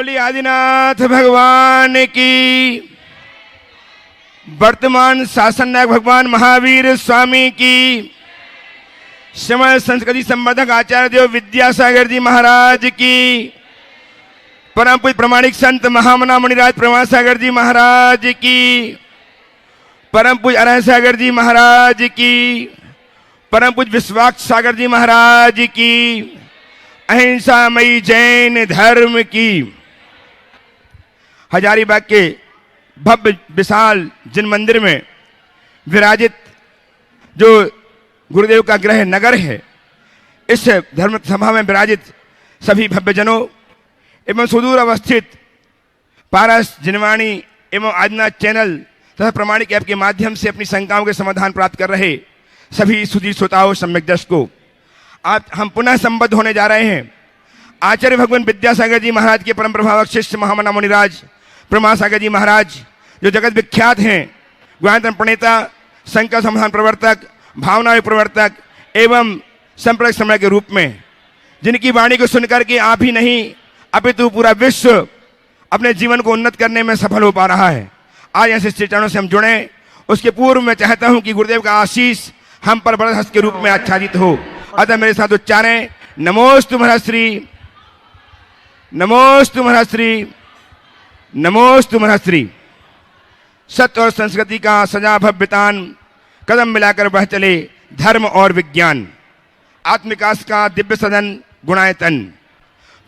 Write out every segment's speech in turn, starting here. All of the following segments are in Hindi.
बोलिए आदिनाथ भगवान की। वर्तमान शासन नायक भगवान महावीर स्वामी की। समय संस्कृति संवर्धक आचार्य देव विद्यासागर जी महाराज की। परम पूज्य प्रमाणिक संत महामना मुनिराज प्रमाण सागर जी महाराज की। परम पूज्य अरह सागर जी महाराज की। परम पूज्य विश्वाक्ष सागर जी महाराज की। अहिंसामयी जैन धर्म की। हजारीबाग के भव्य विशाल जिन मंदिर में विराजित जो गुरुदेव का गृह नगर है, इस धर्म सभा में विराजित सभी भव्यजनों एवं सुदूर अवस्थित पारस जिनवाणी एवं आदिनाथ चैनल तथा प्रमाणिक ऐप के माध्यम से अपनी शंकाओं के समाधान प्राप्त कर रहे सभी सुधीर श्रोताओं सम्यक दर्शकों, आज हम पुनः संबद्ध होने जा रहे हैं आचार्य भगवान विद्यासागर जी महाराज के परम प्रभावक शिष्य महामना मुनिराज प्रमाण सागर जी महाराज, जो जगत विख्यात हैं गुणायतन प्रणेता, संकर समाधान प्रवर्तक, भावना प्रवर्तक एवं संप्रदाय समय के रूप में, जिनकी वाणी को सुनकर के आप ही नहीं अपितु पूरा विश्व अपने जीवन को उन्नत करने में सफल हो पा रहा है। आज ऐसे चरणों से हम जुड़े। उसके पूर्व मैं चाहता हूं कि गुरुदेव का आशीष हम पर बड़े हस्त के रूप में आच्छादित हो। अतः मेरे साथ उच्चारें, नमोस्तु महर्षि, नमोस्तु महर्षि, नमोस्तु महर्षि। सत्य और संस्कृति का सजा भव्यतान कदम मिलाकर बह चले धर्म और विज्ञान, आत्मविकास का दिव्य सदन गुणायतन।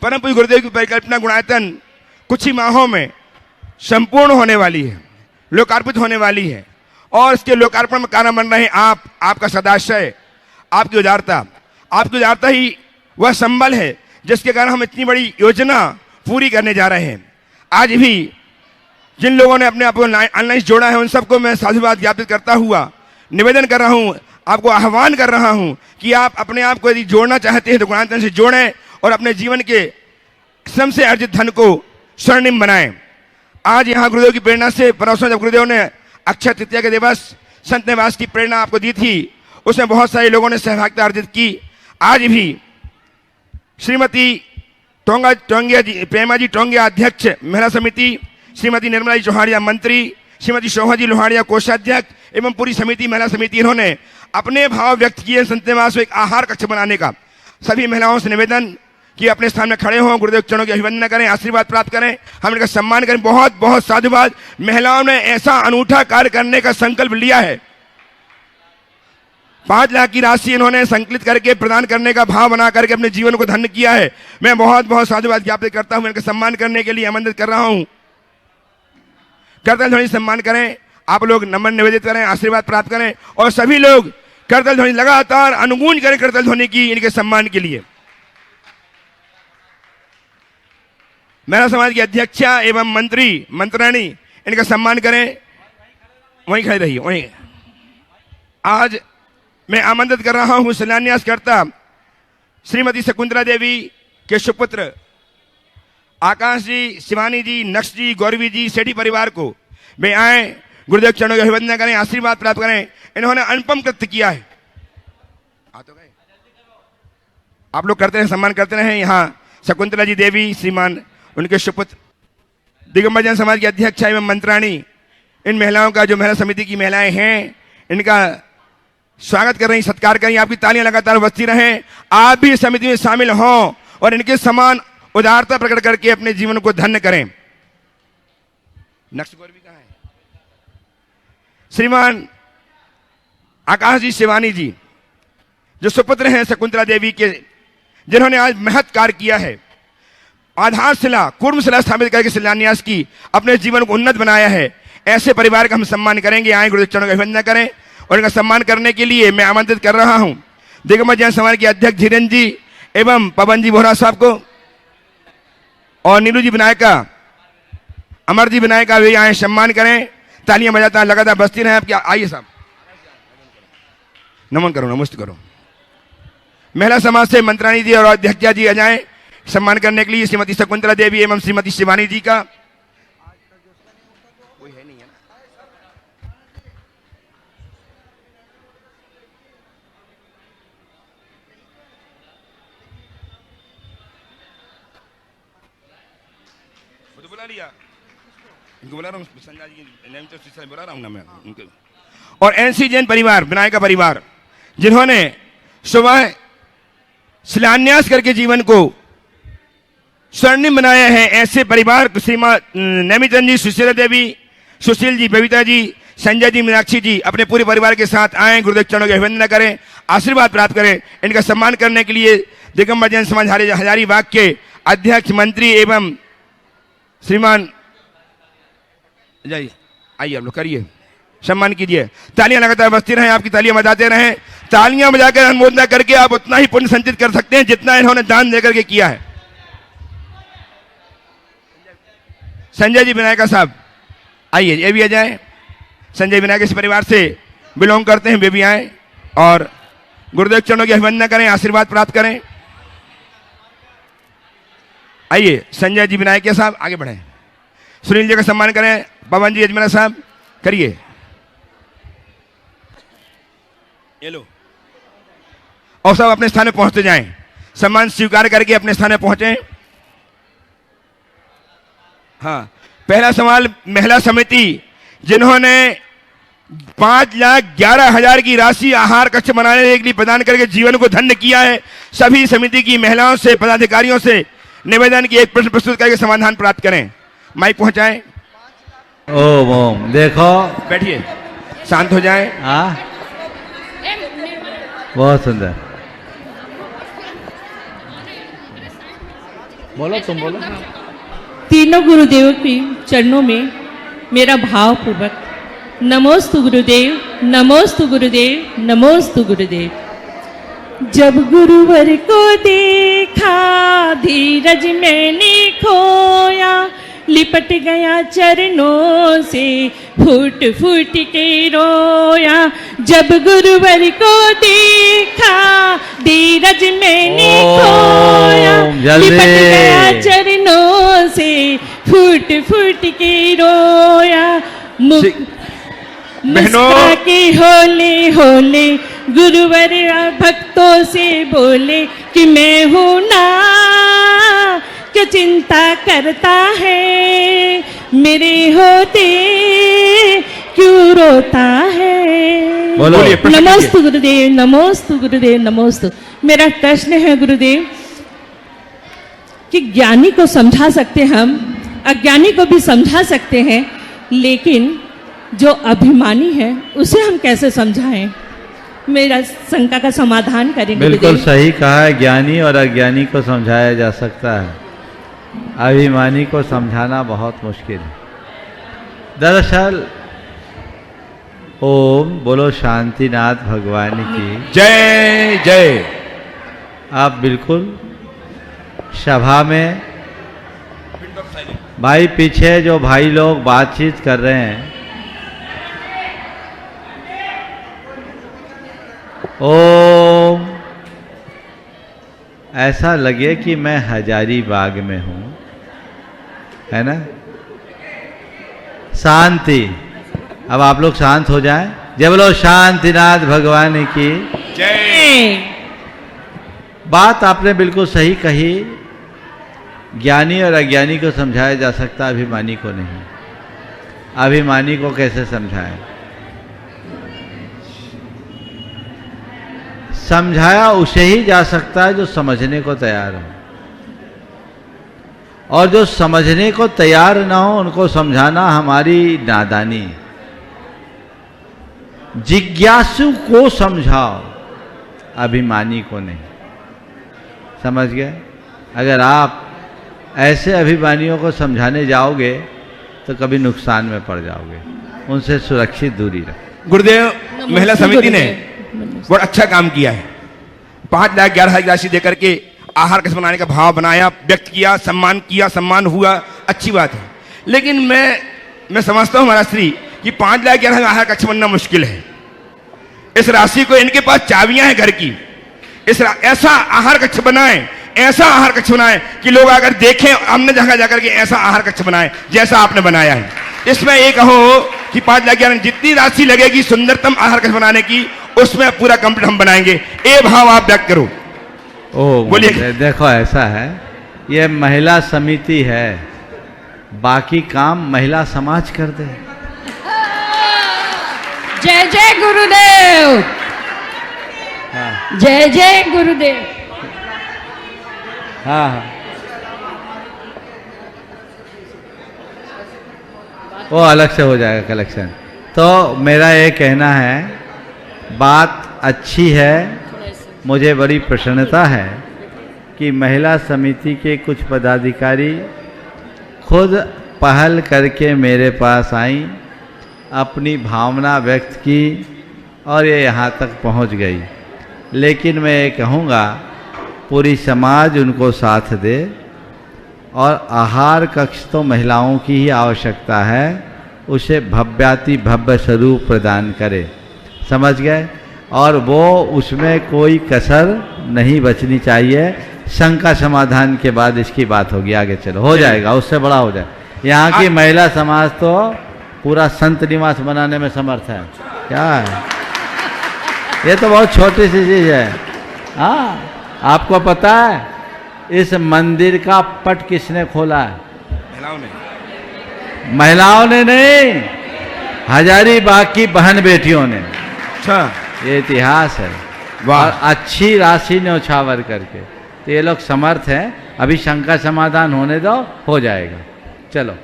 परम पूज्य गुरुदेव की परिकल्पना गुणायतन कुछ ही माहों में संपूर्ण होने वाली है, लोकार्पित होने वाली है। और इसके लोकार्पण में कारण बन रहे आप, आपका सदाशय, आपकी उदारता ही वह संबल है जिसके कारण हम इतनी बड़ी योजना पूरी करने जा रहे हैं। आज भी जिन लोगों ने अपने आप को ऑनलाइन जोड़ा है, उन सबको मैं साधुवाद ज्ञापित करता हुआ निवेदन कर रहा हूं, आपको आह्वान कर रहा हूं कि आप अपने आप को यदि जोड़ना चाहते हैं तो गुणायतन से जोड़ें और अपने जीवन के श्रम से अर्जित धन को स्वर्णिम बनाएं। आज यहाँ गुरुदेव की प्रेरणा से परसों जब गुरुदेव ने अक्षय तृतीया के दिवस संत निवास की प्रेरणा आपको दी थी, उसमें बहुत सारे लोगों ने सहभागिता अर्जित की। आज भी श्रीमती प्रेमा जी टोंगिया अध्यक्ष महिला समिति, श्रीमती निर्मला जी चौहाड़िया मंत्री, श्रीमती शोभा जी लोहाड़िया कोषाध्यक्ष एवं पूरी समिति महिला समिति, इन्होंने अपने भाव व्यक्त किए संत निवास में एक आहार कक्ष बनाने का। सभी महिलाओं से निवेदन कि अपने स्थान में खड़े हों, गुरुदेव चरणों की अभिवंदना करें, आशीर्वाद प्राप्त करें, हम इनका सम्मान करें। बहुत बहुत साधुवाद। महिलाओं ने ऐसा अनूठा कार्य करने का संकल्प लिया है। 5 लाख की राशि इन्होंने संकलित करके प्रदान करने का भाव बना करके अपने जीवन को धन्य किया है। मैं बहुत बहुत साधुवाद ज्ञापित करता हूं। इनका सम्मान करने के लिए आमंत्रित कर रहा हूं। करताल ध्वनि सम्मान करें, आप लोग नमन निवेदित करें, आशीर्वाद प्राप्त करें और सभी लोग करताल ध्वनि लगातार अनुगूंज करें करताल ध्वनि की इनके सम्मान के लिए। महिला समाज की अध्यक्षा एवं मंत्राणी, इनका सम्मान करें। वहीं खड़े रहिए, वहीं। आज मैं आमंत्रित कर रहा हूं शिलान्यासकर्ता श्रीमती शकुंतला देवी के सुपुत्र आकाश जी, शिवानी जी, नक्श जी, गौरवी जी, सेठी परिवार को वे आए, गुरुदेव चरणों की अभिवंदना करें, आशीर्वाद प्राप्त करें। इन्होंने अनुपम कृत्य किया है। आ तो गए, आप लोग करते रहे, सम्मान करते रहे। यहाँ शकुंतला जी देवी, श्रीमान उनके सुपुत्र दिगंबर जैन समाज की अध्यक्ष एवं मंत्राणी, इन महिलाओं का जो महिला समिति की महिलाएं हैं, इनका स्वागत कर रही, सत्कार करें। आपकी तालियां लगातार बजती रहें। आप भी इस समिति में शामिल हों और इनके समान उदारता प्रकट करके अपने जीवन को धन्य करें। नक्श गौरवी कहां है? श्रीमान आकाश जी, शिवानी जी, जो सुपुत्र हैं शकुंतला देवी के, जिन्होंने आज महत् कार्य किया है, आधारशिला कूर्मशिला स्थापित करके शिलान्यास की, अपने जीवन को उन्नत बनाया है। ऐसे परिवार का हम सम्मान करेंगे। आए, गुरुदेव चरणों की अभिवंदना करें और इनका सम्मान करने के लिए मैं आमंत्रित कर रहा हूं दिगंबर जैन समाज के अध्यक्ष धीरेन्द्र जी एवं पवन जी बोहरा साहब को और नीलू जी विनायका, अमर जी विनायका, वे आए, सम्मान करें। तालियां बजाता लगातार बजती रहे आपकी। आइए साहब, नमन करो, नमस्ते करो। महिला समाज से मंत्राणी जी और अध्यक्षा जी आ जाएं सम्मान करने के लिए। श्रीमती शकुंतला देवी एवं श्रीमती शिवानी जी का कोई है नहीं है ना? लिया, इनको बुला रहा हूँ, संजय जी नैमित शिष्य बुला रहा हूँ ना मैं उनके। और एनसी जैन परिवार, विनायक का परिवार, जिन्होंने सुबह शिलान्यास करके जीवन को स्वर्णिम बनाया है, ऐसे परिवार श्रीमान नैमिचंद जी, सुशीला देवी, सुशील जी, बबीता जी, संजय जी, मीनाक्षी जी अपने पूरे परिवार के साथ आए, गुरुदेव चरणों की अभिवंदना करें, आशीर्वाद प्राप्त करें। इनका सम्मान करने के लिए दिगंबर जैन समाज हजारीबाग के अध्यक्ष, मंत्री एवं श्रीमान जाइए, आइए आप लोग करिए, सम्मान कीजिए, तालियां लगातार बजती रहें, आपकी तालियां बजाते रहें। तालियां बजाकर अनुमोदना करके आप उतना ही पुण्य संचित कर सकते हैं जितना इन्होंने दान देकर के किया है। संजय जी विनायक साहब आइए, ये भी आ जाए। संजय विनायक इस परिवार से बिलोंग करते हैं, वे भी आए और गुरुदेव चरणों की अभिवंदना करें, आशीर्वाद प्राप्त करें। आइए संजय जी विनायक साहब आगे बढ़े, सुनील जी का सम्मान करें, पवन जी यजमाना साहब करिए, ये लो। और सब अपने स्थान में पहुंचते जाएं, सम्मान स्वीकार करके अपने स्थान में पहुंचे। हाँ, पहला सवाल महिला समिति, जिन्होंने 5,11,000 की राशि आहार कक्ष बनाने के लिए प्रदान करके जीवन को धन्य किया है। सभी समिति की महिलाओं से, पदाधिकारियों से निवेदन की एक प्रश्न प्रस्तुत करके समाधान प्राप्त करें। माइक पहुंचाएं। ओम ओम, देखो बैठिए, शांत हो जाएं। हाँ, बहुत सुंदर, बोलो, तुम बोलो। तीनों गुरुदेव के चरणों में मेरा भावपूर्वक नमोस्तु गुरुदेव, नमोस्तु गुरुदेव, नमोस्तु गुरुदेव। जब गुरुवर को देखा धीरज मैंने खोया, लिपट गया चरणों से फूट फूट के रोया। जब गुरुवर को देखा धीरज मैंने खोया, लिपट गया चरणों से फूट फूट के रोया। मुस्कुरा के होले होले गुरुवर भक्तों से बोले कि मैं हूँ ना, क्यों चिंता करता है, मेरे होते क्यों रोता है। नमोस्तु गुरुदेव, नमोस्तु गुरुदेव, नमोस्तु। मेरा प्रश्न है गुरुदेव कि ज्ञानी को समझा सकते हम, अज्ञानी को भी समझा सकते हैं, लेकिन जो अभिमानी है उसे हम कैसे समझाएं? मेरा शंका का समाधान करें। बिल्कुल सही कहा है, ज्ञानी और अज्ञानी को समझाया जा सकता है, अभिमानी को समझाना बहुत मुश्किल है। दरअसल ओम बोलो शांतिनाथ भगवान की जय जय। आप बिल्कुल सभा में, भाई पीछे जो भाई लोग बातचीत कर रहे हैं, ओम ऐसा लगे कि मैं हजारीबाग में हूं, है ना। शांति, अब आप लोग शांत हो जाएं। जय बोलो शांतिनाथ भगवान की जय। बात आपने बिल्कुल सही कही, ज्ञानी और अज्ञानी को समझाया जा सकता, अभिमानी को नहीं। अभिमानी को कैसे समझाएं? समझाया उसे ही जा सकता है जो समझने को तैयार हो, और जो समझने को तैयार ना हो उनको समझाना हमारी नादानी। जिज्ञासु को समझाओ, अभिमानी को नहीं। समझ गए? अगर आप ऐसे अभिमानियों को समझाने जाओगे तो कभी नुकसान में पड़ जाओगे, उनसे सुरक्षित दूरी रखो। गुरुदेव महिला समिति ने बहुत अच्छा काम किया है। 5,11,000 की राशि देकर के आहार कक्ष बनाने का भाव बनाया, व्यक्त किया, सम्मान किया, सम्मान हुआ, अच्छी बात है। लेकिन मैं समझता हूं महाराज श्री कि 5,11,000 आहार कक्ष बनना मुश्किल है। इस राशि को, इनके पास चाबियां हैं घर की, ऐसा आहार कक्ष बनाएं, ऐसा आहार कक्ष बनाएं कि लोग अगर देखें, हमने जगह जाकर के ऐसा आहार कक्ष बनाएं जैसा आपने बनाया है। इसमें ये कहो कि 5,11,000 जितनी राशि लगेगी सुंदरतम आहार कक्ष बनाने की, उसमें पूरा कंप्लीट हम बनाएंगे, ये भाव आप व्यक्त करो। ओ बोलिए। देखो ऐसा है, ये महिला समिति है, बाकी काम महिला समाज कर दे। जय जय गुरुदेव, हाँ जय जय गुरुदेव। हाँ हाँ, वो अलग से हो जाएगा कलेक्शन। तो मेरा ये कहना है, बात अच्छी है, मुझे बड़ी प्रसन्नता है कि महिला समिति के कुछ पदाधिकारी खुद पहल करके मेरे पास आई, अपनी भावना व्यक्त की और ये यहाँ तक पहुँच गई। लेकिन मैं ये कहूँगा पूरी समाज उनको साथ दे और आहार कक्ष तो महिलाओं की ही आवश्यकता है, उसे भव्याति भव्य स्वरूप प्रदान करे, समझ गए? और वो उसमें कोई कसर नहीं बचनी चाहिए। शंका समाधान के बाद इसकी बात होगी, आगे चलो, हो जाएगा, उससे बड़ा हो जाए। यहाँ की महिला समाज तो पूरा संत निवास बनाने में समर्थ है। क्या है ये? तो बहुत छोटी सी चीज़ है। हाँ, आपको पता है इस मंदिर का पट किसने खोला है? महिलाओं ने। महिलाओं ने नहीं, हजारीबाग की बहन बेटियों ने। अच्छा, ये इतिहास है। वाह। और अच्छी राशि न्यौछावर करके, तो ये लोग समर्थ हैं। अभी शंका समाधान होने दो, हो जाएगा। चलो,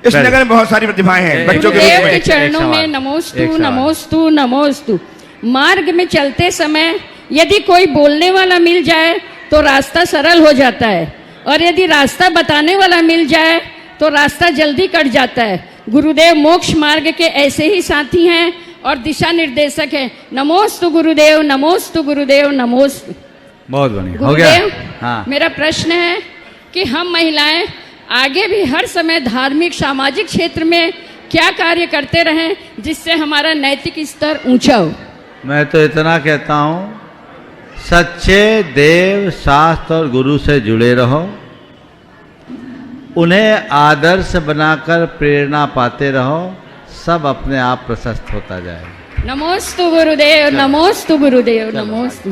इस नगर में बहुत सारी प्रतिभाएं हैं बच्चों के गुरुदेव रूप के में। चरणों में एक नमोस्तु सवाल। नमोस्तु नमोस्तु। मार्ग में चलते समय यदि कोई बोलने वाला मिल जाए तो रास्ता सरल हो जाता है, और यदि रास्ता बताने वाला मिल जाए तो रास्ता जल्दी कट जाता है। गुरुदेव मोक्ष मार्ग के ऐसे ही साथी हैं और दिशा निर्देशक हैं। नमोस्तु गुरुदेव, नमोस्तु गुरुदेव, नमोस्तु। बहुत बढ़िया, हो गया। गुरुदेव, हाँ, मेरा प्रश्न है कि हम महिलाएं आगे भी हर समय धार्मिक सामाजिक क्षेत्र में क्या कार्य करते रहें जिससे हमारा नैतिक स्तर ऊंचा हो? मैं तो इतना कहता हूँ, सच्चे देव शास्त्र और गुरु से जुड़े रहो, उन्हें आदर्श बनाकर प्रेरणा पाते रहो, सब अपने आप प्रशस्त होता जाएगा। नमोस्तु गुरुदेव, नमोस्तु गुरुदेव, नमोस्तु।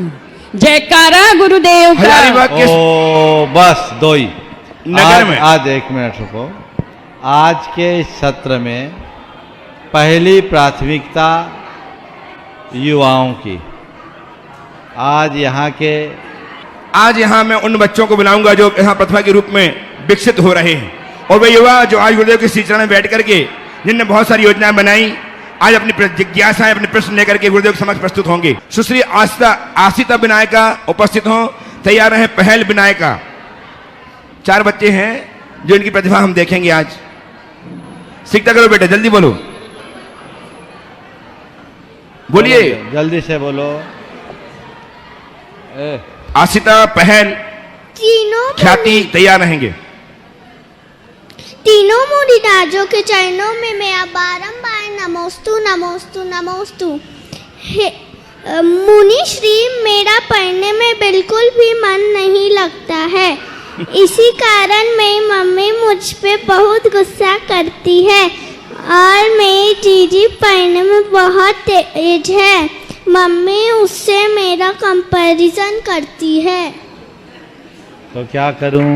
जयकारा गुरुदेव का। हजारीबाग के ओ बस दो ही नगर में। आज 1 मिनट रुको। आज के इस सत्र में पहली प्राथमिकता युवाओं की। आज यहाँ मैं उन बच्चों को बुलाऊंगा जो यहाँ प्रतिभा के रूप में विकसित हो रहे हैं, और वे युवा जो आज गुरुदेव के श्री चरण में बैठ करके जिनने बहुत सारी योजनाएं बनाई, आज अपनी जिज्ञासाएं, अपने प्रश्न लेकर के गुरुदेव के समक्ष प्रस्तुत होंगे। सुश्री आशिता विनायका उपस्थित हों, तैयार हैं पहल विनायका। 4 बच्चे हैं जो इनकी प्रतिभा हम देखेंगे आज। सीखता करो बेटा, जल्दी बोलो, बोलिए, जल्दी से बोलो। आशिता, पहल, तीनों ख्याति तैयार रहेंगे। तीनों मुनिराजों के चरणों में मैं बारंबार नमोस्तु नमोस्तु नमोस्तु। मुनि श्री, मेरा पढ़ने में बिल्कुल भी मन नहीं लगता है, इसी कारण मेरी मम्मी मुझ पे बहुत गुस्सा करती है और मेरी जीजी पढ़ने में बहुत तेज है। मम्मी उससे मेरा कंपैरिजन करती है। तो क्या करूं?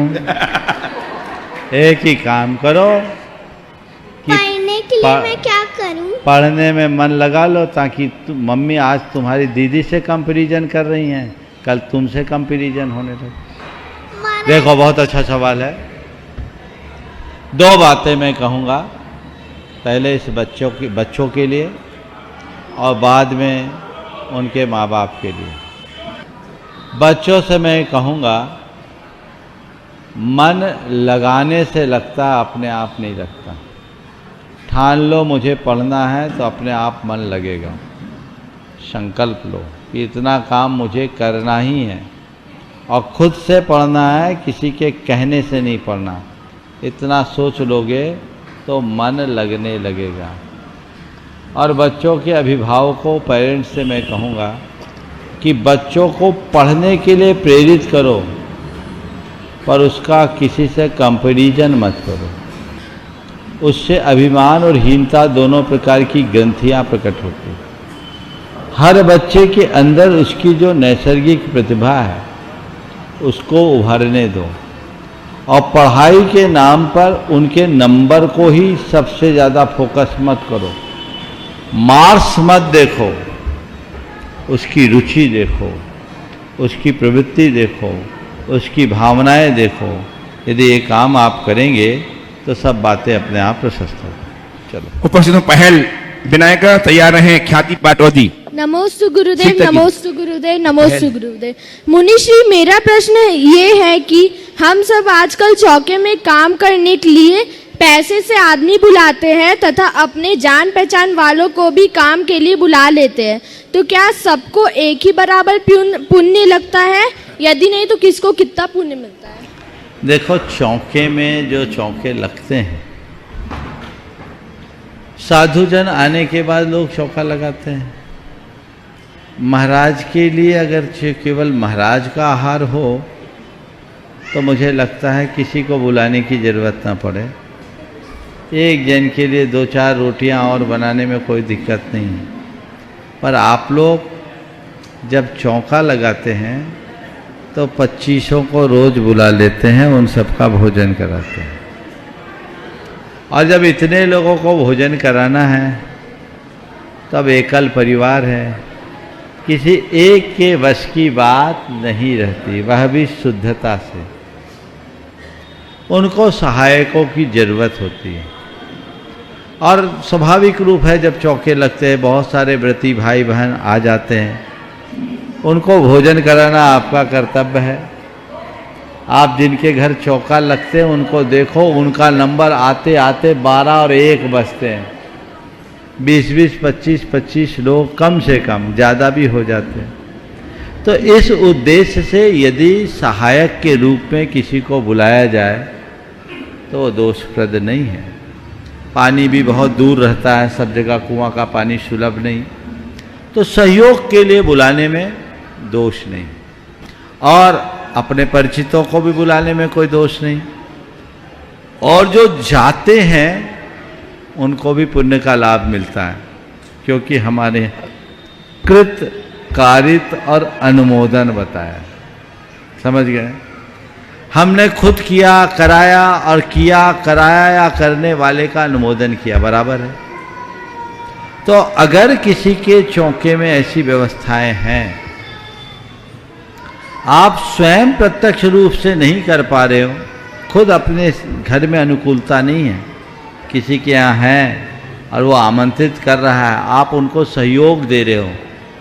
एक ही काम करो कि पढ़ने के लिए मैं क्या करूं? पढ़ने में मन लगा लो, ताकि मम्मी आज तुम्हारी दीदी से कंपैरिजन कर रही हैं, कल तुमसे कंपैरिजन होने लगे। देखो, बहुत अच्छा सवाल है। 2 बातें मैं कहूँगा, पहले इस बच्चों के लिए और बाद में उनके माँ बाप के लिए। बच्चों से मैं कहूँगा, मन लगाने से लगता, अपने आप नहीं लगता। ठान लो मुझे पढ़ना है तो अपने आप मन लगेगा। संकल्प लो कि इतना काम मुझे करना ही है, और खुद से पढ़ना है, किसी के कहने से नहीं पढ़ना। इतना सोच लोगे तो मन लगने लगेगा। और बच्चों के अभिभावकों, पेरेंट्स से मैं कहूँगा कि बच्चों को पढ़ने के लिए प्रेरित करो, पर उसका किसी से कंपैरिजन मत करो। उससे अभिमान और हीनता दोनों प्रकार की ग्रंथियाँ प्रकट होती। हर बच्चे के अंदर उसकी जो नैसर्गिक प्रतिभा है उसको उभारने दो, और पढ़ाई के नाम पर उनके नंबर को ही सबसे ज़्यादा फोकस मत करो। मार्क्स मत देखो, उसकी रुचि देखो, उसकी प्रवृत्ति देखो, उसकी भावनाएं देखो। यदि ये काम आप करेंगे तो सब बातें अपने आप प्रशस्त हो। चलो उपस्थितों पहल विनायक तैयार रहें ख्याति पाटौदी। नमोस्तु गुरुदेव, सीता जी। नमोस्तु गुरुदेव, नमोस्तु गुरुदेव। मुनिश्री, मेरा प्रश्न ये है कि हम सब आजकल चौके में काम करने के लिए पैसे से आदमी बुलाते हैं तथा अपने जान पहचान वालों को भी काम के लिए बुला लेते हैं, तो क्या सबको एक ही बराबर पुण्य लगता है? यदि नहीं तो किसको कितना पुण्य मिलता है? देखो, चौके में जो चौके लगते हैं, साधुजन आने के बाद लोग चौका लगाते हैं। महाराज के लिए अगर केवल महाराज का आहार हो तो मुझे लगता है किसी को बुलाने की ज़रूरत ना पड़े। एक जन के लिए 2-4 रोटियां और बनाने में कोई दिक्कत नहीं है। पर आप लोग जब चौका लगाते हैं तो 2500 को रोज़ बुला लेते हैं, उन सबका भोजन कराते हैं। और जब इतने लोगों को भोजन कराना है तब एकल परिवार है, किसी एक के वश की बात नहीं रहती, वह भी शुद्धता से। उनको सहायकों की ज़रूरत होती है। और स्वाभाविक रूप है, जब चौके लगते हैं बहुत सारे व्रती भाई बहन आ जाते हैं, उनको भोजन कराना आपका कर्तव्य है। आप जिनके घर चौका लगते हैं उनको देखो, उनका नंबर आते आते 12 और 1 बजते हैं। 20-20, 25-25 लोग कम से कम, ज़्यादा भी हो जाते हैं। तो इस उद्देश्य से यदि सहायक के रूप में किसी को बुलाया जाए तो वो दोषप्रद नहीं है। पानी भी बहुत दूर रहता है, सब जगह कुआं का पानी सुलभ नहीं, तो सहयोग के लिए बुलाने में दोष नहीं। और अपने परिचितों को भी बुलाने में कोई दोष नहीं। और जो जाते हैं उनको भी पुण्य का लाभ मिलता है, क्योंकि हमारे कृत, कारित और अनुमोदन बताया। समझ गए? हमने खुद किया, कराया, और किया, कराया या करने वाले का अनुमोदन किया, बराबर है। तो अगर किसी के चौके में ऐसी व्यवस्थाएं हैं, आप स्वयं प्रत्यक्ष रूप से नहीं कर पा रहे हो, खुद अपने घर में अनुकूलता नहीं है, किसी के यहाँ है और वो आमंत्रित कर रहा है, आप उनको सहयोग दे रहे हो,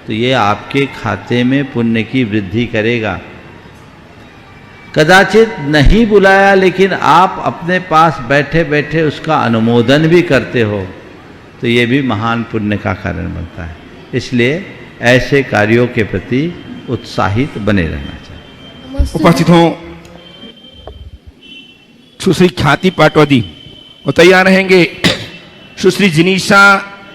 तो ये आपके खाते में पुण्य की वृद्धि करेगा। कदाचित नहीं बुलाया लेकिन आप अपने पास बैठे बैठे उसका अनुमोदन भी करते हो, तो ये भी महान पुण्य का कारण बनता है। इसलिए ऐसे कार्यों के प्रति उत्साहित बने रहना चाहिए। उपस्थित हो सुश्री ख्याति पाटौदी और तैयार रहेंगे सुश्री जिनीशा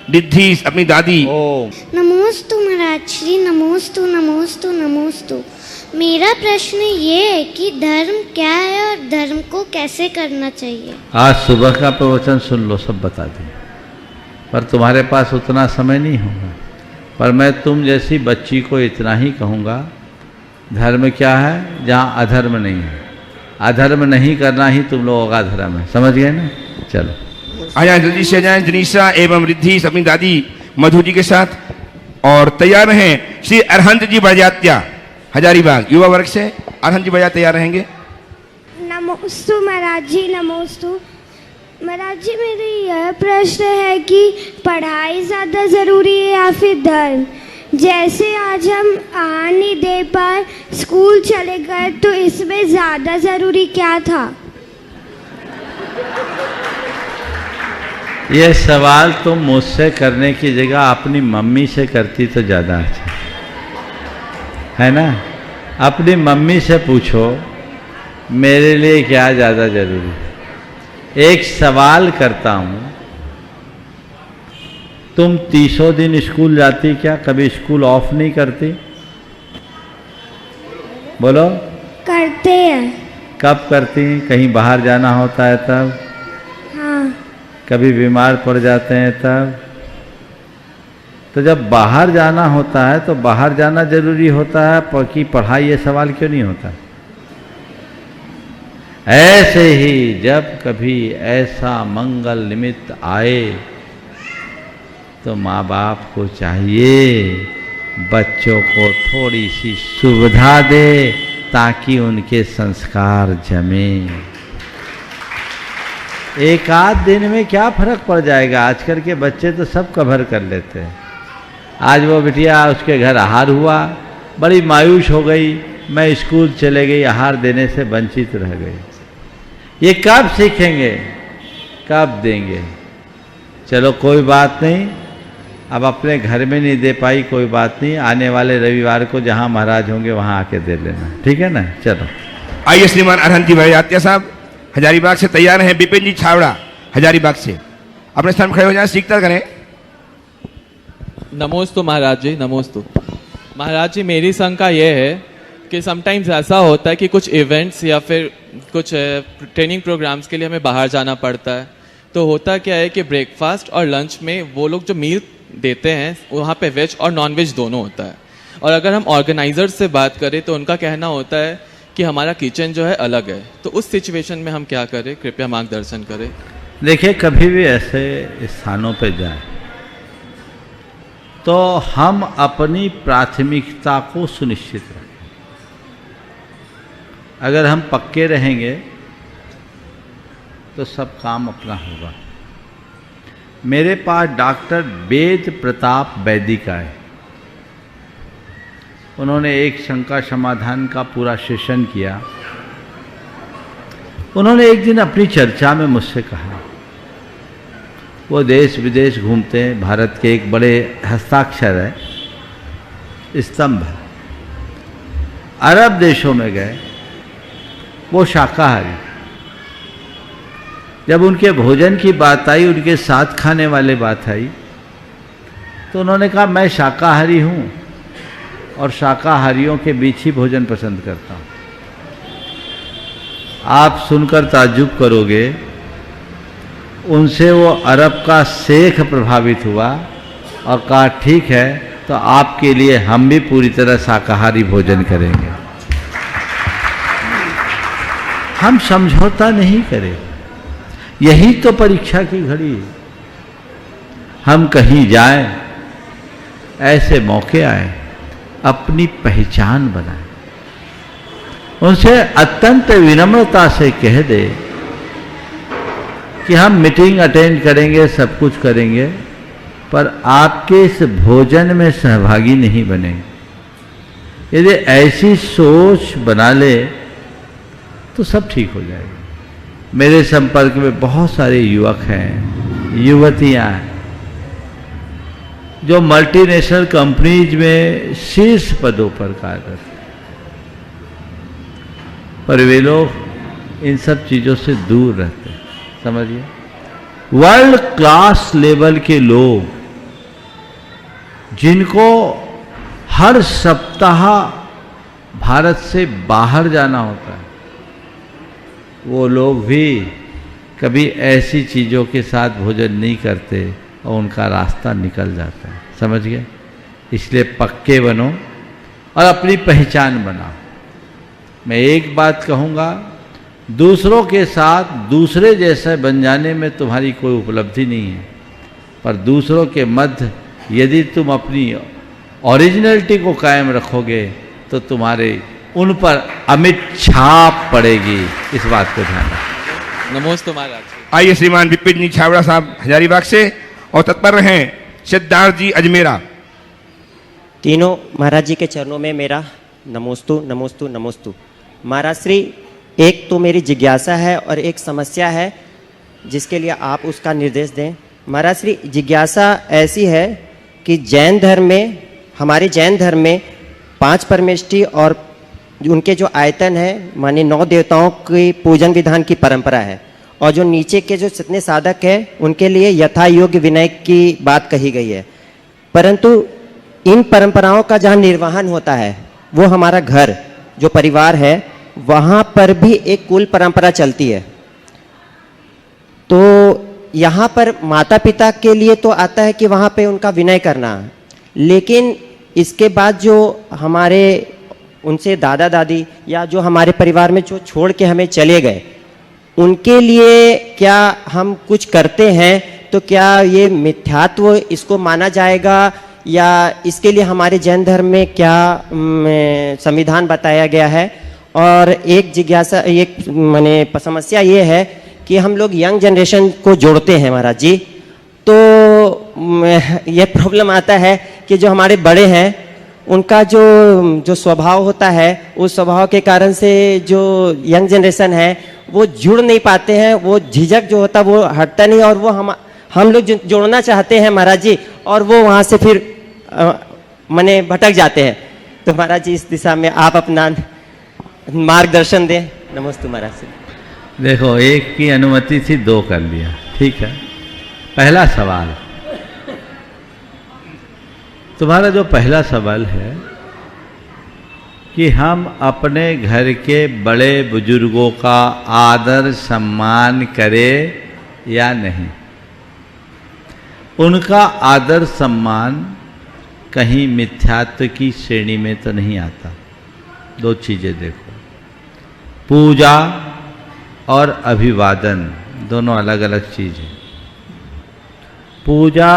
रिद्धि अपनी दादी। नमोस्तु महाराज श्री, नमोस्तु नमोस्तु नमोस्तु। मेरा प्रश्न ये है कि धर्म क्या है और धर्म को कैसे करना चाहिए? आज सुबह का प्रवचन सुन लो, सब बता दें, पर तुम्हारे पास उतना समय नहीं होगा। पर मैं तुम जैसी बच्ची को इतना ही कहूँगा, धर्म क्या है जहाँ अधर्म नहीं है। अधर्म नहीं करना ही तुम लोगों का धर्म है। समझ गए ना? चलो आ जाए, जल्दी से जाए जनीशा एवं रिद्धि अपनी दादी मधु जी के साथ। और तैयार रहें श्री अरहंत जी बड़जात्या हजारीबाग युवा वर्ग से। अरहंत जी बड़जा तैयार रहेंगे। नमोस्तु महाराज जी, नमोस्तु महाराज जी। मेरा यह प्रश्न है कि पढ़ाई ज़्यादा ज़रूरी है या फिर धर्म? जैसे आज हम आ नहीं दे पाए, स्कूल चले गए, तो इसमें ज़्यादा ज़रूरी क्या था? ये सवाल तुम मुझसे करने की जगह अपनी मम्मी से करती तो ज़्यादा अच्छा है ना। अपनी मम्मी से पूछो मेरे लिए क्या ज़्यादा जरूरी। एक सवाल करता हूँ, तुम 30 दिन स्कूल जाती क्या? कभी स्कूल ऑफ नहीं करती? बोलो। करते हैं। कब करती? कहीं बाहर जाना होता है तब? हाँ। कभी बीमार पड़ जाते हैं तब? तो जब बाहर जाना होता है तो बाहर जाना जरूरी होता है कि पढ़ाई? ये सवाल क्यों नहीं होता? ऐसे ही जब कभी ऐसा मंगल निमित्त आए तो माँ बाप को चाहिए बच्चों को थोड़ी सी सुविधा दे ताकि उनके संस्कार जमे। एक आध दिन में क्या फर्क पड़ जाएगा, आजकल के बच्चे तो सब कवर कर लेते हैं। आज वो बिटिया उसके घर आहार हुआ, बड़ी मायूस हो गई, मैं स्कूल चले गई, आहार देने से वंचित रह गई। ये कब सीखेंगे, कब देंगे? चलो कोई बात नहीं, अब अपने घर में नहीं दे पाई कोई बात नहीं, आने वाले रविवार को जहां महाराज होंगे वहां आके दे लेना, ठीक है ना। चलो आइए श्रीमान अरहंत जी भाई आत्या साहब हजारीबाग से तैयार हैं। बिपिन जी छावड़ा हजारीबाग से अपने स्थान में खड़े हो जाएं, सीखता करें। नमोस्तु महाराज जी, नमोस्तु महाराज जी। मेरी शंका ये है कि समटाइम्स ऐसा होता है कि कुछ इवेंट्स या फिर कुछ ट्रेनिंग प्रोग्राम्स के लिए हमें बाहर जाना पड़ता है, तो होता क्या है कि ब्रेकफास्ट और लंच में वो लोग जो मील देते हैं वहाँ पे वेज और नॉन वेज दोनों होता है। और अगर हम ऑर्गेनाइजर से बात करें तो उनका कहना होता है कि हमारा किचन जो है अलग है, तो उस सिचुएशन में हम क्या करें, कृपया मार्गदर्शन करें। देखिए, कभी भी ऐसे स्थानों पे जाए तो हम अपनी प्राथमिकता को सुनिश्चित रखें। अगर हम पक्के रहेंगे तो सब काम अपना होगा। मेरे पास डॉक्टर वेद प्रताप वैदिक आए, उन्होंने एक शंका समाधान का पूरा सेशन किया। उन्होंने एक दिन अपनी चर्चा में मुझसे कहा, वो देश विदेश घूमते हैं, भारत के एक बड़े हस्ताक्षर है, स्तंभ है, अरब देशों में गए, वो शाकाहारी। जब उनके भोजन की बात आई, उनके साथ खाने वाले बात आई, तो उन्होंने कहा मैं शाकाहारी हूँ और शाकाहारियों के बीच ही भोजन पसंद करता हूँ। आप सुनकर ताज्जुब करोगे, उनसे वो अरब का शेख प्रभावित हुआ और कहा ठीक है, तो आपके लिए हम भी पूरी तरह शाकाहारी भोजन करेंगे। हम समझौता नहीं करें, यही तो परीक्षा की घड़ी है। हम कहीं जाएं, ऐसे मौके आए, अपनी पहचान बनाएं, उनसे अत्यंत विनम्रता से कह दे कि हम मीटिंग अटेंड करेंगे, सब कुछ करेंगे, पर आपके इस भोजन में सहभागी नहीं बनेंगे। यदि ऐसी सोच बना ले तो सब ठीक हो जाएगा। मेरे संपर्क में बहुत सारे युवक हैं, युवतियां हैं, जो मल्टीनेशनल कंपनीज में शीर्ष पदों पर कार्यरत हैं, पर वे लोग इन सब चीज़ों से दूर रहते हैं। समझिए, वर्ल्ड क्लास लेवल के लोग जिनको हर सप्ताह भारत से बाहर जाना होता है, वो लोग भी कभी ऐसी चीज़ों के साथ भोजन नहीं करते और उनका रास्ता निकल जाता है। समझ गए? इसलिए पक्के बनो और अपनी पहचान बनाओ। मैं एक बात कहूँगा, दूसरों के साथ दूसरे जैसे बन जाने में तुम्हारी कोई उपलब्धि नहीं है, पर दूसरों के मध्य यदि तुम अपनी ओरिजिनलिटी को कायम रखोगे तो तुम्हारे उन पर अमिट छाप पड़ेगी। इस बात को ध्यान रखो। नमोस्तु महाराज। आइए श्रीमान विपिन जी छावड़ा साहब हजारीबाग से और तत्पर हैं सिद्धार्थ जी अजमेरा। तीनों महाराज जी के चरणों में मेरा नमोस्तु नमोस्तु नमोस्तु। महाराज श्री, एक तो मेरी जिज्ञासा है और एक समस्या है जिसके लिए आप उसका निर्देश दें। महाराज श्री, जिज्ञासा ऐसी है कि जैन धर्म में, हमारे जैन धर्म में 5 परमेष्टि और उनके जो आयतन है, माने 9 देवताओं की पूजन विधान की परंपरा है, और जो नीचे के जो जितने साधक हैं उनके लिए यथा योग्य विनय की बात कही गई है। परंतु इन परंपराओं का जहाँ निर्वहन होता है, वो हमारा घर जो परिवार है, वहाँ पर भी एक कुल परंपरा चलती है। तो यहाँ पर माता पिता के लिए तो आता है कि वहाँ पे उनका विनय करना, लेकिन इसके बाद जो हमारे उनसे दादा दादी या जो हमारे परिवार में जो छोड़ के हमें चले गए, उनके लिए क्या हम कुछ करते हैं तो क्या ये मिथ्यात्व इसको माना जाएगा, या इसके लिए हमारे जैन धर्म में क्या संविधान बताया गया है? और एक जिज्ञासा, एक माने समस्या ये है कि हम लोग यंग जनरेशन को जोड़ते हैं महाराज जी, तो ये प्रॉब्लम आता है कि जो हमारे बड़े हैं उनका जो स्वभाव होता है, उस स्वभाव के कारण से जो यंग जनरेशन है वो जुड़ नहीं पाते हैं, वो झिझक जो होता है वो हटता नहीं, और वो हम लोग जोड़ना चाहते हैं महाराज जी, और वो वहाँ से फिर मने भटक जाते हैं। तो महाराज जी इस दिशा में आप अपना मार्गदर्शन दें। नमस्ते महाराज जी। देखो, एक की अनुमति थी, 2 कर लिया, ठीक है। पहला सवाल, तुम्हारा जो पहला सवाल है कि हम अपने घर के बड़े बुजुर्गों का आदर सम्मान करें या नहीं। उनका आदर सम्मान कहीं मिथ्यात्व की श्रेणी में तो नहीं आता। 2 चीज़ें देखो, पूजा और अभिवादन दोनों अलग अलग चीज़ें। पूजा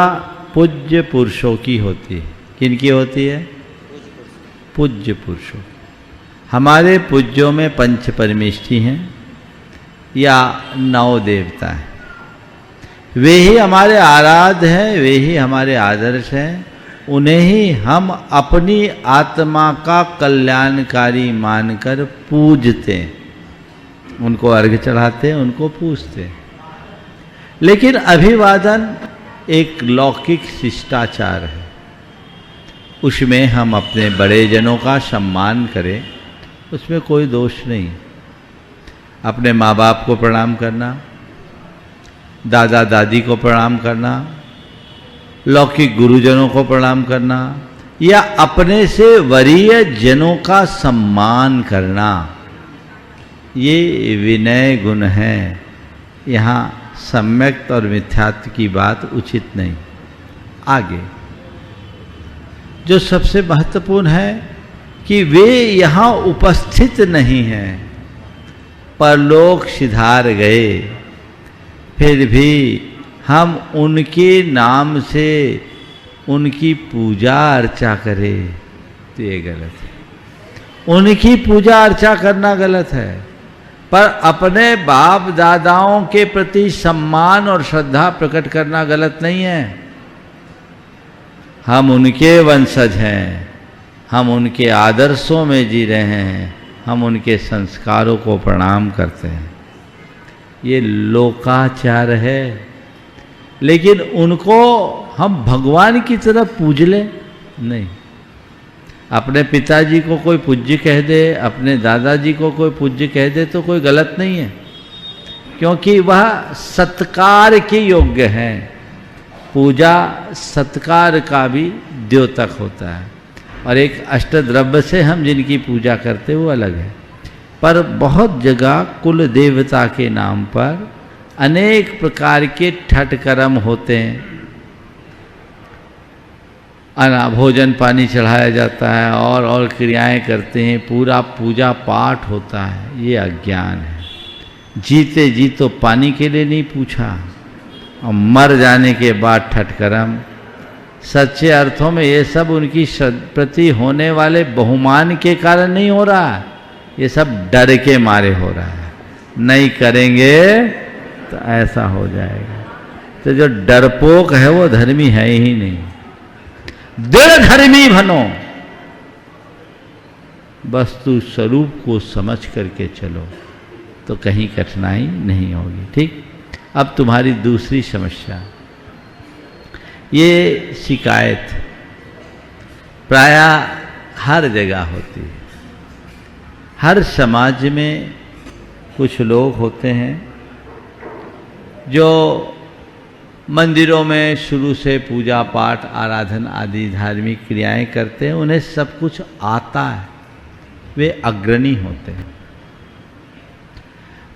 पूज्य पुरुषों की होती है। किन की होती है? पूज्य पुरुषों। हमारे पूज्यों में पंच परमेष्ठी हैं या 9 देवता हैं। वे ही हमारे आराध्य हैं, वे ही हमारे आदर्श हैं। उन्हें ही हम अपनी आत्मा का कल्याणकारी मानकर पूजते हैं, उनको अर्घ्य चढ़ाते हैं, उनको पूजते हैं। लेकिन अभिवादन एक लौकिक शिष्टाचार है, उसमें हम अपने बड़े जनों का सम्मान करें, उसमें कोई दोष नहीं। अपने माँ बाप को प्रणाम करना, दादा दादी को प्रणाम करना, लौकिक गुरुजनों को प्रणाम करना, या अपने से वरीय जनों का सम्मान करना, ये विनय गुण है। यहाँ सम्यक्त और मिथ्यात्व की बात उचित नहीं। आगे जो सबसे महत्वपूर्ण है कि वे यहाँ उपस्थित नहीं हैं, परलोक सिधार गए, फिर भी हम उनके नाम से उनकी पूजा अर्चा करें तो ये गलत है। उनकी पूजा अर्चा करना गलत है, पर अपने बाप दादाओं के प्रति सम्मान और श्रद्धा प्रकट करना गलत नहीं है। हम उनके वंशज हैं, हम उनके आदर्शों में जी रहे हैं, हम उनके संस्कारों को प्रणाम करते हैं। ये लोकाचार है, लेकिन उनको हम भगवान की तरह पूज लें नहीं। अपने पिताजी को कोई पूज्य कह दे, अपने दादाजी को कोई पूज्य कह दे तो कोई गलत नहीं है, क्योंकि वह सत्कार के योग्य हैं। पूजा सत्कार का भी द्योतक होता है, और एक अष्टद्रव्य से हम जिनकी पूजा करते वो अलग है। पर बहुत जगह कुल देवता के नाम पर अनेक प्रकार के ठट कर्म होते हैं। भोजन पानी चढ़ाया जाता है और क्रियाएं करते हैं, पूरा पूजा पाठ होता है। ये अज्ञान है। जीते जी तो पानी के लिए नहीं पूछा, और मर जाने के बाद ठट कर्म। सच्चे अर्थों में ये सब उनकी प्रति होने वाले बहुमान के कारण नहीं हो रहा है, ये सब डर के मारे हो रहा है। नहीं करेंगे तो ऐसा हो जाएगा। तो जो डरपोक है वो धर्मी है ही नहीं। दृढ़ धर्मी बनो, वस्तु स्वरूप को समझ करके चलो तो कहीं कठिनाई नहीं होगी। ठीक, अब तुम्हारी दूसरी समस्या, ये शिकायत प्रायः हर जगह होती है। हर समाज में कुछ लोग होते हैं जो मंदिरों में शुरू से पूजा पाठ आराधन आदि धार्मिक क्रियाएं करते हैं, उन्हें सब कुछ आता है, वे अग्रणी होते हैं।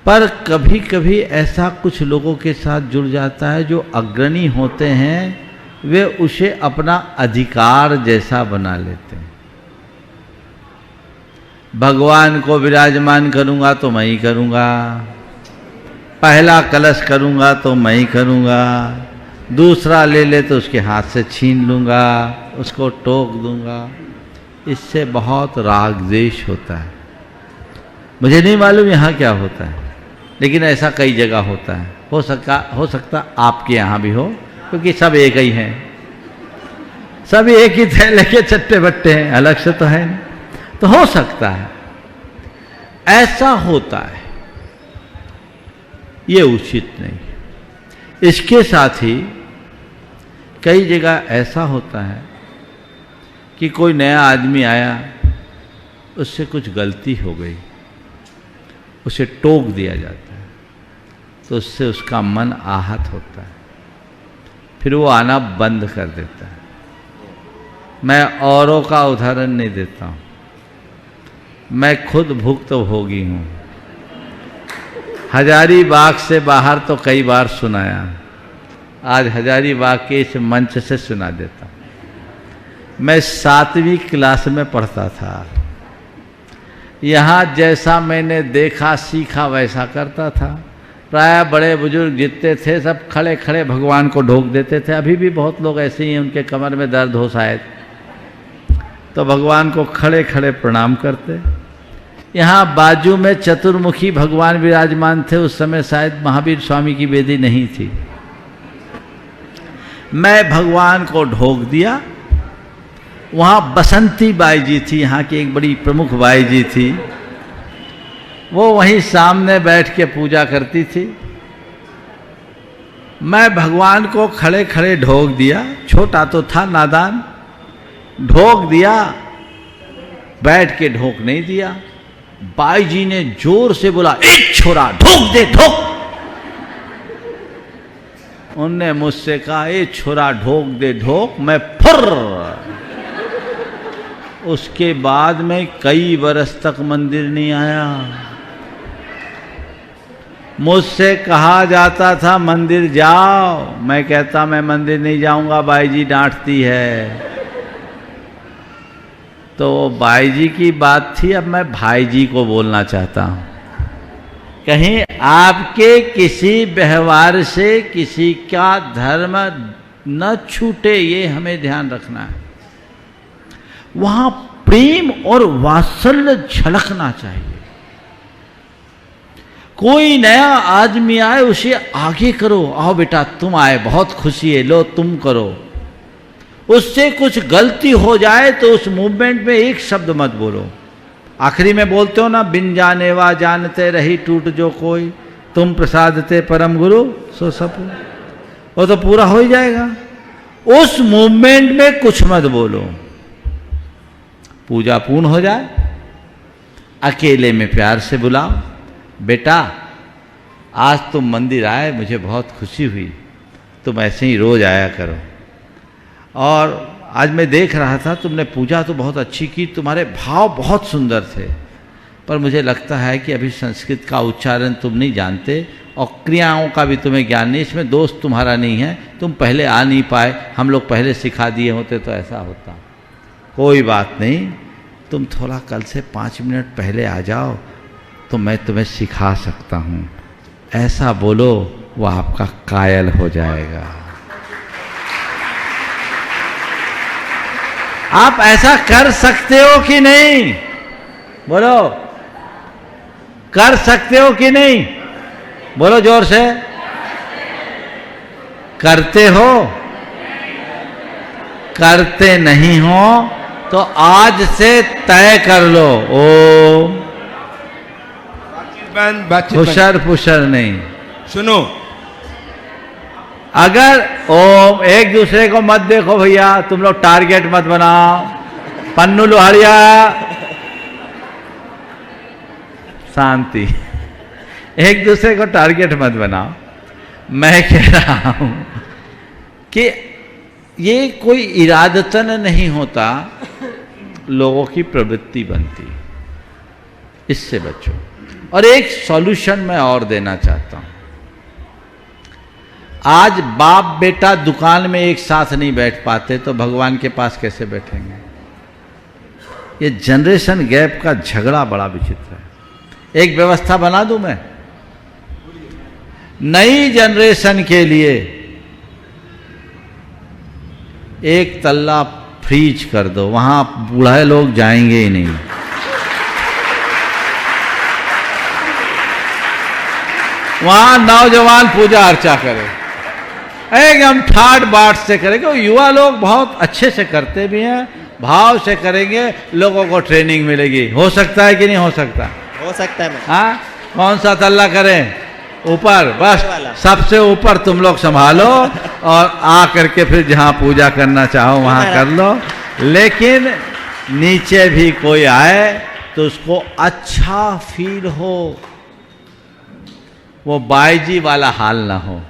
पर कभी कभी ऐसा कुछ लोगों के साथ जुड़ जाता है जो अग्रणी होते हैं, वे उसे अपना अधिकार जैसा बना लेते हैं। भगवान को विराजमान करूंगा तो मैं ही करूंगा, पहला कलश करूँगा तो मैं ही करूँगा, दूसरा ले ले तो उसके हाथ से छीन लूँगा, उसको टोक दूँगा। इससे बहुत राग द्वेष होता है। मुझे नहीं मालूम यहाँ क्या होता है, लेकिन ऐसा कई जगह होता है। हो सकता आपके यहाँ भी हो, क्योंकि सब एक ही हैं, सब एक ही थैले के चट्टे बट्टे हैं, अलग से तो है नहीं। तो हो सकता है ऐसा होता है, ये उचित नहीं। इसके साथ ही कई जगह ऐसा होता है कि कोई नया आदमी आया, उससे कुछ गलती हो गई, उसे टोक दिया जाता है, तो उससे उसका मन आहत होता है, फिर वो आना बंद कर देता है। मैं औरों का उदाहरण नहीं देता हूँ, मैं खुद भुक्तभोगी हूँ। हजारीबाग से बाहर तो कई बार सुनाया, आज हजारीबाग के इस मंच से सुना देता हूँ। मैं 7वीं क्लास में पढ़ता था। यहाँ जैसा मैंने देखा सीखा वैसा करता था। प्राय बड़े बुजुर्ग जितने थे सब खड़े खड़े भगवान को ढोक देते थे। अभी भी बहुत लोग ऐसे ही हैं, उनके कमर में दर्द हो शायद, तो भगवान को खड़े खड़े प्रणाम करते। यहाँ बाजू में चतुर्मुखी भगवान विराजमान थे। उस समय शायद महावीर स्वामी की वेदी नहीं थी। मैं भगवान को ढोक दिया। वहाँ बसंती बाई जी थी, यहाँ की एक बड़ी प्रमुख बाई जी थी, वो वहीं सामने बैठ के पूजा करती थी। मैं भगवान को खड़े खड़े ढोक दिया। छोटा तो था, नादान, ढोक दिया, बैठ के ढोक नहीं दिया। बाई जी ने जोर से बोला, एक छोरा ढोक दे, ढोक। उनने मुझसे कहा, ए छोरा ढोक दे, ढोक। मैं फुर्र। उसके बाद में कई बरस तक मंदिर नहीं आया। मुझसे कहा जाता था मंदिर जाओ, मैं कहता मैं मंदिर नहीं जाऊंगा, बाई जी डांटती है। तो बाई जी की बात थी, अब मैं भाई जी को बोलना चाहता हूं। कहीं आपके किसी व्यवहार से किसी का धर्म न छूटे, ये हमें ध्यान रखना है। वहां प्रेम और वात्सल्य झलकना चाहिए। कोई नया आदमी आए उसे आगे करो, आओ बेटा तुम आए, बहुत खुशी है, लो तुम करो। उससे कुछ गलती हो जाए तो उस मूवमेंट में एक शब्द मत बोलो। आखिरी में बोलते हो ना, बिन जाने वा जानते रही टूट जो कोई, तुम प्रसादते परम गुरु सो सब, वो तो पूरा हो ही जाएगा। उस मूवमेंट में कुछ मत बोलो। पूजा पूर्ण हो जाए, अकेले में प्यार से बुलाओ, बेटा आज तुम मंदिर आए, मुझे बहुत खुशी हुई, तुम ऐसे ही रोज आया करो। और आज मैं देख रहा था तुमने पूजा तो बहुत अच्छी की, तुम्हारे भाव बहुत सुंदर थे, पर मुझे लगता है कि अभी संस्कृत का उच्चारण तुम नहीं जानते और क्रियाओं का भी तुम्हें ज्ञान नहीं। इसमें दोष तुम्हारा नहीं है, तुम पहले आ नहीं पाए, हम लोग पहले सिखा दिए होते तो ऐसा होता। कोई बात नहीं, तुम थोड़ा कल से 5 मिनट पहले आ जाओ तो मैं तुम्हें सिखा सकता हूँ, ऐसा बोलो, वो आपका कायल हो जाएगा। आप ऐसा कर सकते हो कि नहीं? बोलो, कर सकते हो कि नहीं? बोलो जोर से। करते हो? करते नहीं हो तो आज से तय कर लो। ओम बातचीत फुशर फुशर नहीं। सुनो, अगर ओम, एक दूसरे को मत देखो भैया, तुम लोग टारगेट मत बनाओ। पन्नू लोहारिया, शांति, एक दूसरे को टारगेट मत बनाओ। मैं कह रहा हूं कि ये कोई इरादतन नहीं होता, लोगों की प्रवृत्ति बनती, इससे बचो। और एक सॉल्यूशन मैं और देना चाहता हूं। आज बाप बेटा दुकान में एक साथ नहीं बैठ पाते तो भगवान के पास कैसे बैठेंगे? ये जनरेशन गैप का झगड़ा बड़ा विचित्र है। एक व्यवस्था बना दूं मैं, नई जनरेशन के लिए एक तल्ला फ्रीज कर दो, वहां बूढ़े लोग जाएंगे ही नहीं। वहां नौजवान पूजा अर्चा करें, एकदम ठाट बाट से करेंगे। युवा लोग बहुत अच्छे से करते भी हैं, भाव से करेंगे, लोगों को ट्रेनिंग मिलेगी। हो सकता है कि नहीं हो सकता? हो सकता है। हाँ, कौन सा तल्ला करें? ऊपर, बस सबसे ऊपर तुम लोग संभालो और आ करके फिर जहां पूजा करना चाहो वहां कर लो। लेकिन नीचे भी कोई आए तो उसको अच्छा फील हो, वो बाईजी वाला हाल ना हो,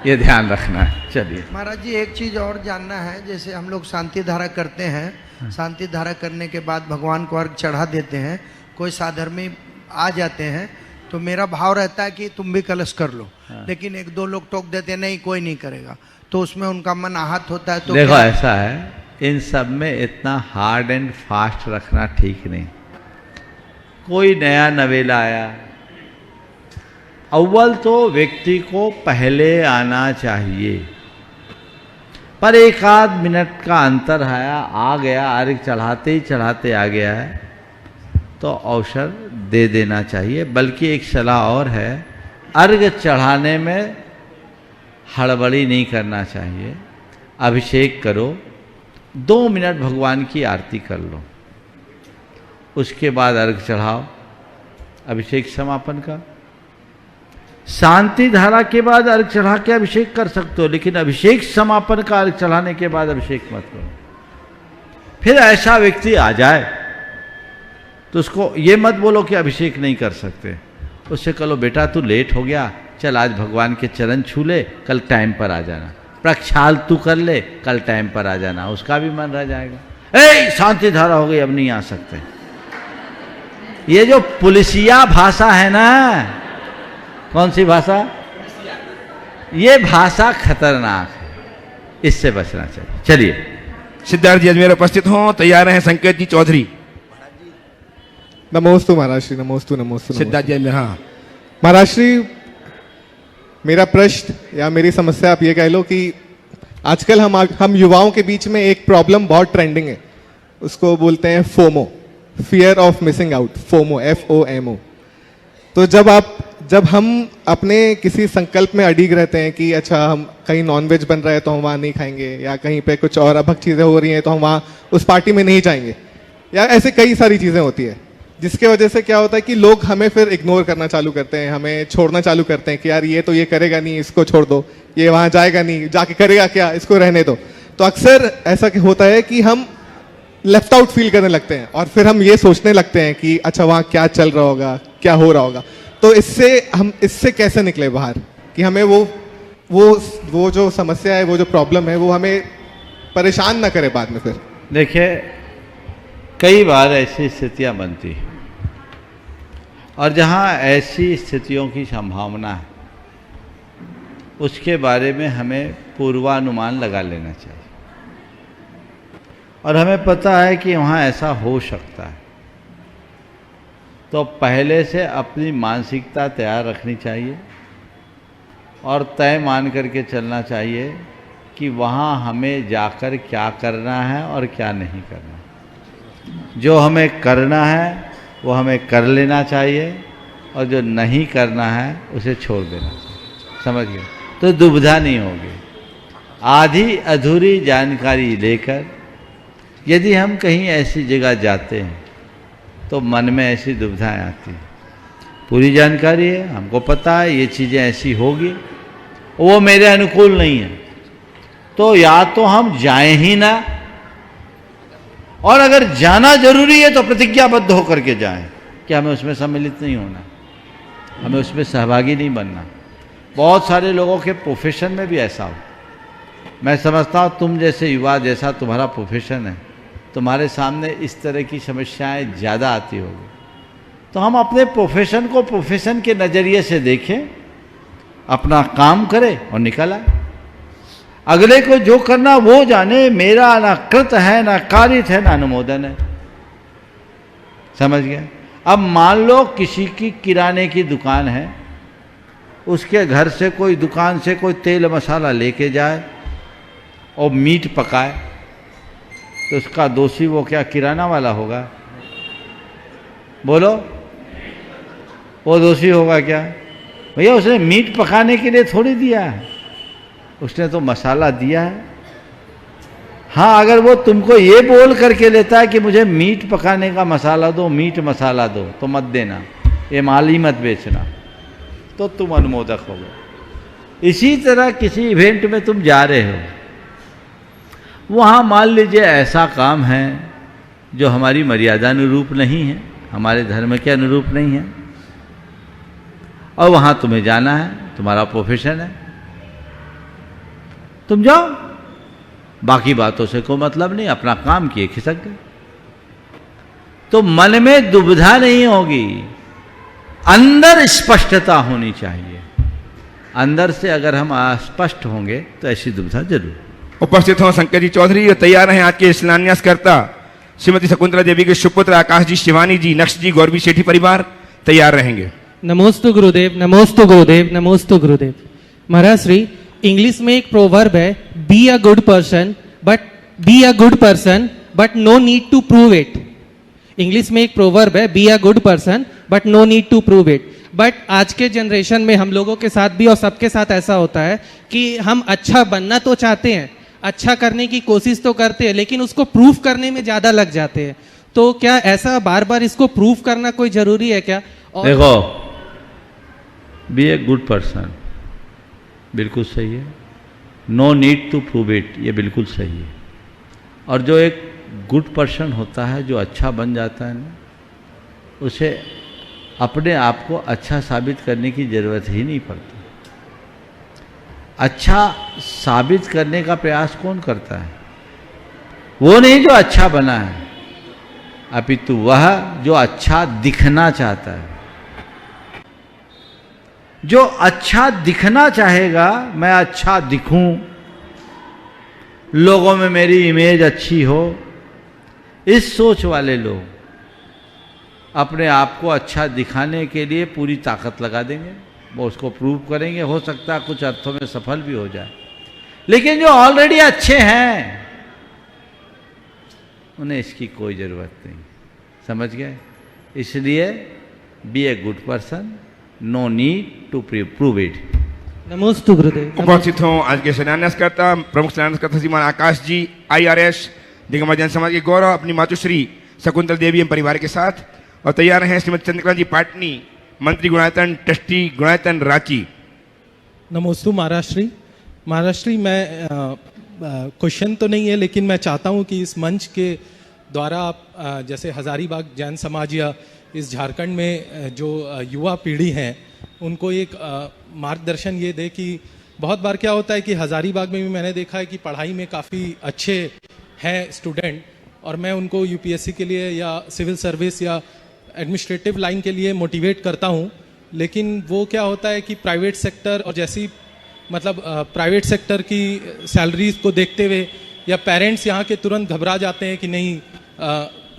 ये ध्यान रखना है। चलिए महाराज जी, एक चीज और जानना है। जैसे हम लोग शांति धारा करते हैं, शांति धारा करने के बाद भगवान को अर्घ चढ़ा देते हैं, कोई साधर्मी आ जाते हैं तो मेरा भाव रहता है कि तुम भी कलश कर लो। लेकिन एक दो लोग टोक देते हैं, नहीं कोई नहीं करेगा, तो उसमें उनका मन आहत होता है। तो देखो ऐसा है, इन सब में इतना हार्ड एंड फास्ट रखना ठीक नहीं। कोई नया नवेला आया, अव्वल तो व्यक्ति को पहले आना चाहिए, पर एक आध मिनट का अंतर आया, आ गया, अर्घ चढ़ाते ही चढ़ाते आ गया है, तो अवसर दे देना चाहिए। बल्कि एक सलाह और है, अर्घ चढ़ाने में हड़बड़ी नहीं करना चाहिए। अभिषेक करो, 2 मिनट भगवान की आरती कर लो, उसके बाद अर्घ चढ़ाओ, अभिषेक समापन का। शांति धारा के बाद अर्घ चढ़ा के अभिषेक कर सकते हो, लेकिन अभिषेक समापन का अर्घ चढ़ाने के बाद अभिषेक मत करो। फिर ऐसा व्यक्ति आ जाए तो उसको ये मत बोलो कि अभिषेक नहीं कर सकते, उससे कहो बेटा तू लेट हो गया, चल आज भगवान के चरण छू ले, कल टाइम पर आ जाना। प्रक्षाल तू कर ले, कल टाइम पर आ जाना, उसका भी मन रह जाएगा। शांति धारा हो गई, अब नहीं आ सकते। ये जो पुलिसिया भाषा है ना, कौन सी भाषा? ये भाषा खतरनाक है, इससे बचना चाहिए। चलिए, सिद्धार्थ जी अजमेर उपस्थित हों, तैयार हैं संकेत जी चौधरी। नमोस्तु महाराज श्री, नमोस्तु नमोस्तु। सिद्धार्थ जी अजमेर। हाँ महाराज श्री, मेरा प्रश्न या मेरी समस्या आप ये कह लो कि आजकल हम युवाओं के बीच में एक प्रॉब्लम बहुत ट्रेंडिंग है, उसको बोलते हैं FOMO, fear of missing out, FOMO, FOMO। तो जब हम अपने किसी संकल्प में अड़िग रहते हैं कि अच्छा हम कहीं नॉनवेज बन रहा है तो हम वहाँ नहीं खाएंगे, या कहीं पे कुछ और अभक्त चीज़ें हो रही हैं तो हम वहाँ उस पार्टी में नहीं जाएंगे, या ऐसे कई सारी चीज़ें होती है, जिसके वजह से क्या होता है कि लोग हमें फिर इग्नोर करना चालू करते हैं, हमें छोड़ना चालू करते हैं कि यार ये तो ये करेगा नहीं, इसको छोड़ दो, ये वहाँ जाएगा नहीं, जाके करेगा क्या, इसको रहने दो। तो अक्सर ऐसा होता है कि हम लेफ्ट आउट फील करने लगते हैं और फिर हम ये सोचने लगते हैं कि अच्छा वहाँ क्या चल रहा होगा, क्या हो रहा होगा। तो हम इससे कैसे निकले बाहर कि हमें वो जो समस्या है, वो जो प्रॉब्लम है, वो हमें परेशान ना करे बाद में। फिर देखिए, कई बार ऐसी स्थितियां बनती हैं और जहां ऐसी स्थितियों की संभावना है उसके बारे में हमें पूर्वानुमान लगा लेना चाहिए, और हमें पता है कि वहाँ ऐसा हो सकता है, तो पहले से अपनी मानसिकता तैयार रखनी चाहिए और तय मान करके चलना चाहिए कि वहाँ हमें जाकर क्या करना है और क्या नहीं करना। जो हमें करना है वो हमें कर लेना चाहिए और जो नहीं करना है उसे छोड़ देना चाहिए। समझ गए? तो दुविधा नहीं होगी। आधी अधूरी जानकारी लेकर यदि हम कहीं ऐसी जगह जाते हैं तो मन में ऐसी दुविधाएं आती हैं। पूरी जानकारी है, हमको पता है ये चीज़ें ऐसी होगी, वो मेरे अनुकूल नहीं है, तो या तो हम जाएं ही ना, और अगर जाना जरूरी है तो प्रतिज्ञाबद्ध होकर के जाएं कि हमें उसमें सम्मिलित नहीं होना, हमें उसमें सहभागी नहीं बनना। बहुत सारे लोगों के प्रोफेशन में भी ऐसा हो। मैं समझता हूँ तुम जैसे युवा, जैसा तुम्हारा प्रोफेशन है, तुम्हारे सामने इस तरह की समस्याएं ज़्यादा आती होगी। तो हम अपने प्रोफेशन को प्रोफेशन के नज़रिए से देखें, अपना काम करें और निकल आए। अगले को जो करना वो जाने, मेरा ना कृत है, ना कारित है, ना अनुमोदन है। समझ गए? अब मान लो किसी की किराने की दुकान है उसके घर से कोई दुकान से कोई तेल मसाला लेके जाए और मीट पकाए, तो उसका दोषी वो क्या किराना वाला होगा? बोलो, वो दोषी होगा क्या? भैया उसने मीट पकाने के लिए थोड़ी दिया है, उसने तो मसाला दिया है। हाँ, अगर वो तुमको ये बोल करके लेता है कि मुझे मीट पकाने का मसाला दो, मीट मसाला दो, तो मत देना, ये माल ही मत बेचना, तो तुम अनुमोदक हो गए। इसी तरह किसी इवेंट में तुम जा रहे हो, वहाँ मान लीजिए ऐसा काम है जो हमारी मर्यादा अनुरूप नहीं है, हमारे धर्म के अनुरूप नहीं है, और वहाँ तुम्हें जाना है, तुम्हारा प्रोफेशन है, तुम जाओ, बाकी बातों से कोई मतलब नहीं, अपना काम किए खिसक गए। तो मन में दुविधा नहीं होगी, अंदर स्पष्टता होनी चाहिए। अंदर से अगर हम अस्पष्ट होंगे तो ऐसी दुविधा जरूर। उपस्थित हो संकट जी चौधरी और तैयार हैं आज के शिलान्यासकर्ता श्रीमती शकुंतला देवी के सुपुत्र आकाश जी, शिवानी जी, नक्श जी, गौरवी सेठी परिवार तैयार रहेंगे। नमोस्तु गुरुदेव, नमोस्तु गुरुदेव, नमोस्तु गुरुदेव। महाराज श्री, इंग्लिश में एक प्रोवर्ब है, be a good person but no need to prove it. English में एक प्रोवर्ब है, be a good person but no need to prove it. But आज के जनरेशन में हम लोगों के साथ भी और सबके साथ ऐसा होता है कि हम अच्छा बनना तो चाहते हैं, अच्छा करने की कोशिश तो करते हैं, लेकिन उसको प्रूफ करने में ज्यादा लग जाते हैं। तो क्या ऐसा बार बार इसको प्रूफ करना कोई जरूरी है क्या? और देखो, बी ए गुड पर्सन बिल्कुल सही है, no need to prove it ये बिल्कुल सही है। और जो एक गुड पर्सन होता है, जो अच्छा बन जाता है ना, उसे अपने आप को अच्छा साबित करने की जरूरत ही नहीं पड़ती। अच्छा साबित करने का प्रयास कौन करता है? वो नहीं जो अच्छा बना है, अपितु वह जो अच्छा दिखना चाहता है। जो अच्छा दिखना चाहेगा, मैं अच्छा दिखूं, लोगों में मेरी इमेज अच्छी हो, इस सोच वाले लोग अपने आप को अच्छा दिखाने के लिए पूरी ताकत लगा देंगे, वो उसको प्रूव करेंगे। हो सकता है कुछ अर्थों में सफल भी हो जाए, लेकिन जो ऑलरेडी अच्छे हैं उन्हें इसकी कोई जरूरत नहीं। समझ गए? इसलिए be a good person, no need to prove it. नमोस्तु गुरुदेव। उपस्थित हो आज के शिलान्यासकर्ता प्रमुख शिलान्यासकर्ता श्रीमान आकाश जी, IRS दिगंबर जन समाज के गौरव, अपनी मातुश्री शकुंतला देवी एवं परिवार के साथ। और तैयार हैं श्रीमती चंद्रकला जी पाटनी, मंत्री गुणायतन, ट्रस्टी गुणायतन रांची। नमोस्तु महाराष्ट्री। मैं क्वेश्चन तो नहीं है, लेकिन मैं चाहता हूं कि इस मंच के द्वारा आप जैसे हजारीबाग जैन समाज या इस झारखंड में जो युवा पीढ़ी हैं उनको एक मार्गदर्शन ये दे कि बहुत बार क्या होता है कि हजारीबाग में भी मैंने देखा है कि पढ़ाई में काफ़ी अच्छे हैं स्टूडेंट, और मैं उनको UPSC के लिए या सिविल सर्विस या एडमिनिस्ट्रेटिव लाइन के लिए मोटिवेट करता हूँ, लेकिन वो क्या होता है कि प्राइवेट सेक्टर और जैसी मतलब प्राइवेट सेक्टर की सैलरीज को देखते हुए या पेरेंट्स यहाँ के तुरंत घबरा जाते हैं कि नहीं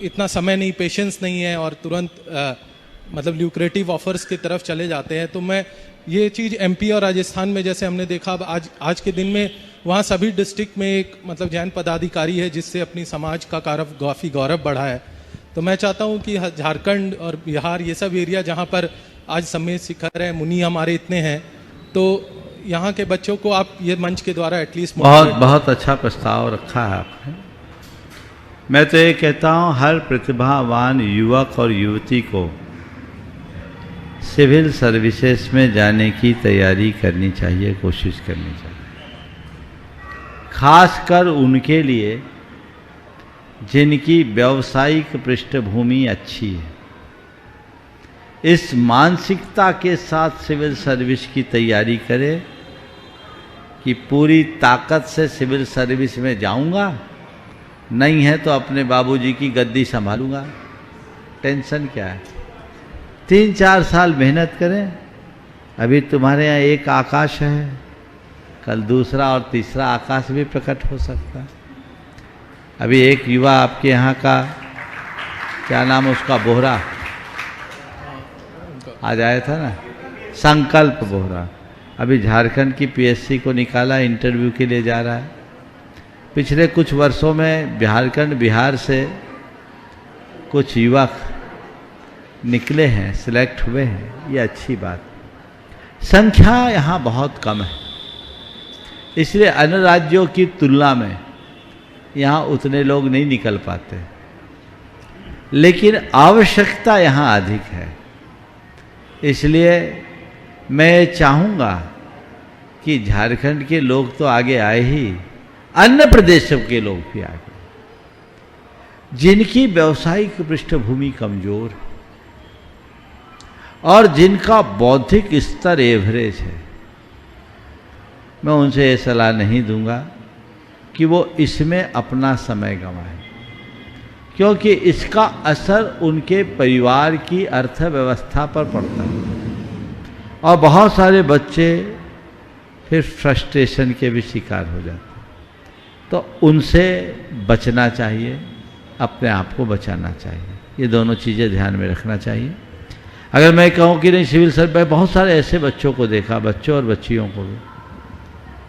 इतना समय नहीं, पेशेंस नहीं है, और तुरंत मतलब ल्यूक्रेटिव ऑफर्स की तरफ चले जाते हैं। तो मैं ये चीज़ MP और राजस्थान में जैसे हमने देखा, अब आज के दिन में वहाँ सभी डिस्ट्रिक्ट में एक मतलब जैन पदाधिकारी है जिससे अपनी समाज का काफ़ी गौरव बढ़ा है। तो मैं चाहता हूँ कि झारखंड और बिहार ये सब एरिया जहाँ पर आज सम्मेद शिखर है, मुनि हमारे इतने हैं, तो यहाँ के बच्चों को आप ये मंच के द्वारा एटलीस्ट बहुत अच्छा प्रस्ताव रखा है आपने। मैं तो ये कहता हूँ हर प्रतिभावान युवक और युवती को सिविल सर्विसेज में जाने की तैयारी करनी चाहिए, कोशिश करनी चाहिए, खासकर उनके लिए जिनकी व्यावसायिक पृष्ठभूमि अच्छी है। इस मानसिकता के साथ सिविल सर्विस की तैयारी करें कि पूरी ताकत से सिविल सर्विस में जाऊंगा, नहीं है तो अपने बाबूजी की गद्दी संभालूंगा। टेंशन क्या है? 3-4 साल मेहनत करें। अभी तुम्हारे यहाँ एक आकाश है, कल दूसरा और तीसरा आकाश भी प्रकट हो सकता है। अभी एक युवा आपके यहाँ का, क्या नाम उसका, बोहरा आज आया था ना, संकल्प बोहरा। अभी झारखंड की पीएससी को निकाला, इंटरव्यू के लिए जा रहा है। पिछले कुछ वर्षों में झारखंड बिहार से कुछ युवक निकले हैं, सिलेक्ट हुए हैं, ये अच्छी बात। संख्या यहाँ बहुत कम है, इसलिए अन्य राज्यों की तुलना में यहाँ उतने लोग नहीं निकल पाते, लेकिन आवश्यकता यहाँ अधिक है। इसलिए मैं चाहूँगा कि झारखंड के लोग तो आगे आए ही, अन्य प्रदेशों के लोग भी आगे, जिनकी व्यावसायिक पृष्ठभूमि कमजोर है और जिनका बौद्धिक स्तर एवरेज है, मैं उनसे ये सलाह नहीं दूंगा कि वो इसमें अपना समय गंवाएं, क्योंकि इसका असर उनके परिवार की अर्थव्यवस्था पर पड़ता है और बहुत सारे बच्चे फिर फ्रस्ट्रेशन के भी शिकार हो जाते हैं। तो उनसे बचना चाहिए, अपने आप को बचाना चाहिए, ये दोनों चीज़ें ध्यान में रखना चाहिए। अगर मैं कहूँ कि नहीं, सिविल सर्विस बहुत सारे ऐसे बच्चों को देखा, बच्चों और बच्चियों को भी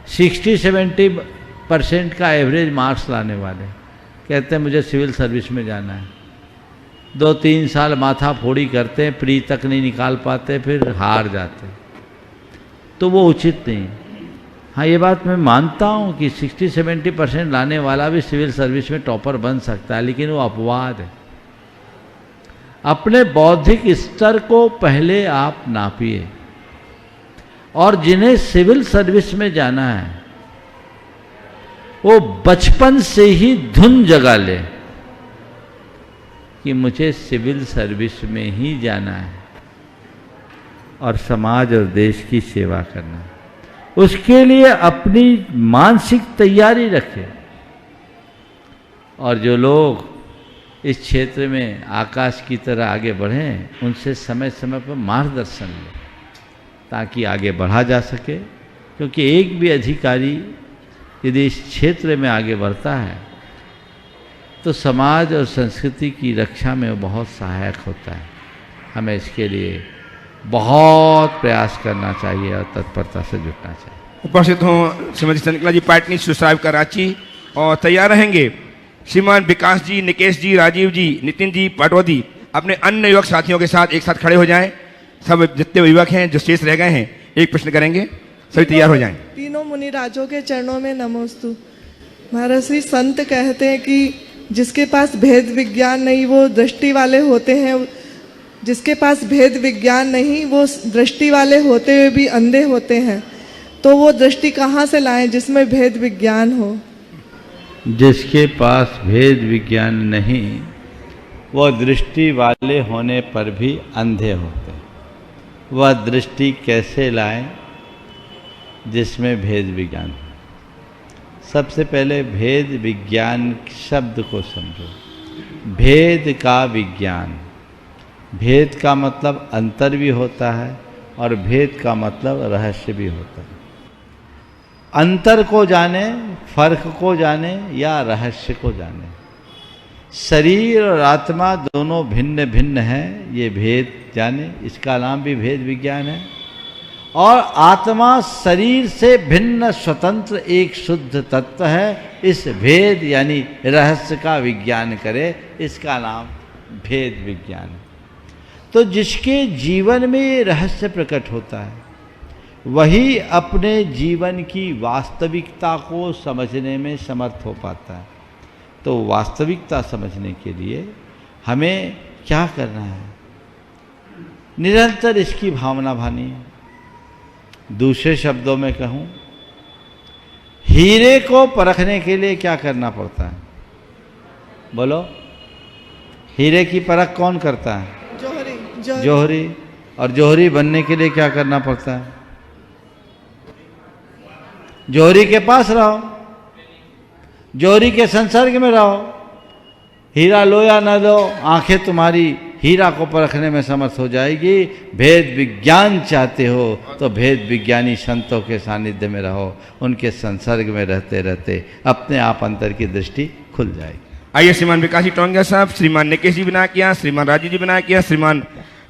60-70% का एवरेज मार्क्स लाने वाले कहते हैं मुझे सिविल सर्विस में जाना है। 2-3 साल माथा फोड़ी करते हैं, प्री तक नहीं निकाल पाते, फिर हार जाते, तो वो उचित नहीं। हाँ, ये बात मैं मानता हूँ कि 60-70% लाने वाला भी सिविल सर्विस में टॉपर बन सकता है, लेकिन वो अपवाद है। अपने बौद्धिक स्तर को पहले आप नापिए, और जिन्हें सिविल सर्विस में जाना है वो बचपन से ही धुन जगा ले कि मुझे सिविल सर्विस में ही जाना है और समाज और देश की सेवा करना है। उसके लिए अपनी मानसिक तैयारी रखें, और जो लोग इस क्षेत्र में आकाश की तरह आगे बढ़ें, उनसे समय समय पर मार्गदर्शन लें ताकि आगे बढ़ा जा सके। क्योंकि एक भी अधिकारी यदि इस क्षेत्र में आगे बढ़ता है तो समाज और संस्कृति की रक्षा में वो बहुत सहायक होता है। हमें इसके लिए बहुत प्रयास करना चाहिए और तत्परता से जुटना चाहिए। उपस्थित हों श्रीमती चंद्रकला जी पाटनी, सुसाहिब कराची, और तैयार रहेंगे श्रीमान विकास जी, निकेश जी, राजीव जी, नितिन जी पाटोदी अपने अन्य युवक साथियों के साथ एक साथ खड़े हो जाएं। सब जितने युवक हैं जो शेष रह गए हैं एक प्रश्न करेंगे, सभी तैयार हो जाएं। तीनों मुनि राजों के चरणों में नमोस्तु। महाराज श्री संत कहते हैं कि जिसके पास भेद विज्ञान नहीं वो दृष्टि वाले होते हैं, जिसके पास भेद विज्ञान नहीं वो दृष्टि वाले होते हुए भी अंधे होते हैं। तो वो दृष्टि कहाँ से लाएं जिसमें भेद विज्ञान हो? जिसके पास भेद विज्ञान नहीं वह दृष्टि वाले होने पर भी अंधे होते हैं। वह दृष्टि कैसे लाएं जिसमें भेद विज्ञान हो? सबसे पहले भेद विज्ञान शब्द को समझो। भेद का विज्ञान, भेद का मतलब अंतर भी होता है और भेद का मतलब रहस्य भी होता है। अंतर को जाने, फर्क को जाने या रहस्य को जाने। शरीर और आत्मा दोनों भिन्न भिन्न हैं, ये भेद जाने, इसका नाम भी भेद विज्ञान है। और आत्मा शरीर से भिन्न स्वतंत्र एक शुद्ध तत्व है, इस भेद यानी रहस्य का विज्ञान करे, इसका नाम भेद विज्ञान है। तो जिसके जीवन में ये रहस्य प्रकट होता है वही अपने जीवन की वास्तविकता को समझने में समर्थ हो पाता है। तो वास्तविकता समझने के लिए हमें क्या करना है? निरंतर इसकी भावना भानी है। दूसरे शब्दों में कहूँ, हीरे को परखने के लिए क्या करना पड़ता है? बोलो, हीरे की परख कौन करता है? जौहरी। और जौहरी बनने के लिए क्या करना पड़ता है? जौहरी के पास रहो, जौहरी के संसर्ग में रहो। हीरा लो या न लो, आंखें तुम्हारी हीरा को परखने में समर्थ हो जाएगी। भेद विज्ञान चाहते हो तो भेद विज्ञानी संतों के सानिध्य में रहो, उनके संसर्ग में रहते रहते अपने आप अंतर की दृष्टि खुल जाएगी। आइए श्रीमान विकास जी टोंगिया साहब, श्रीमान निकेश जी बिना किया, श्रीमान राजीव जी बिना किया, श्रीमान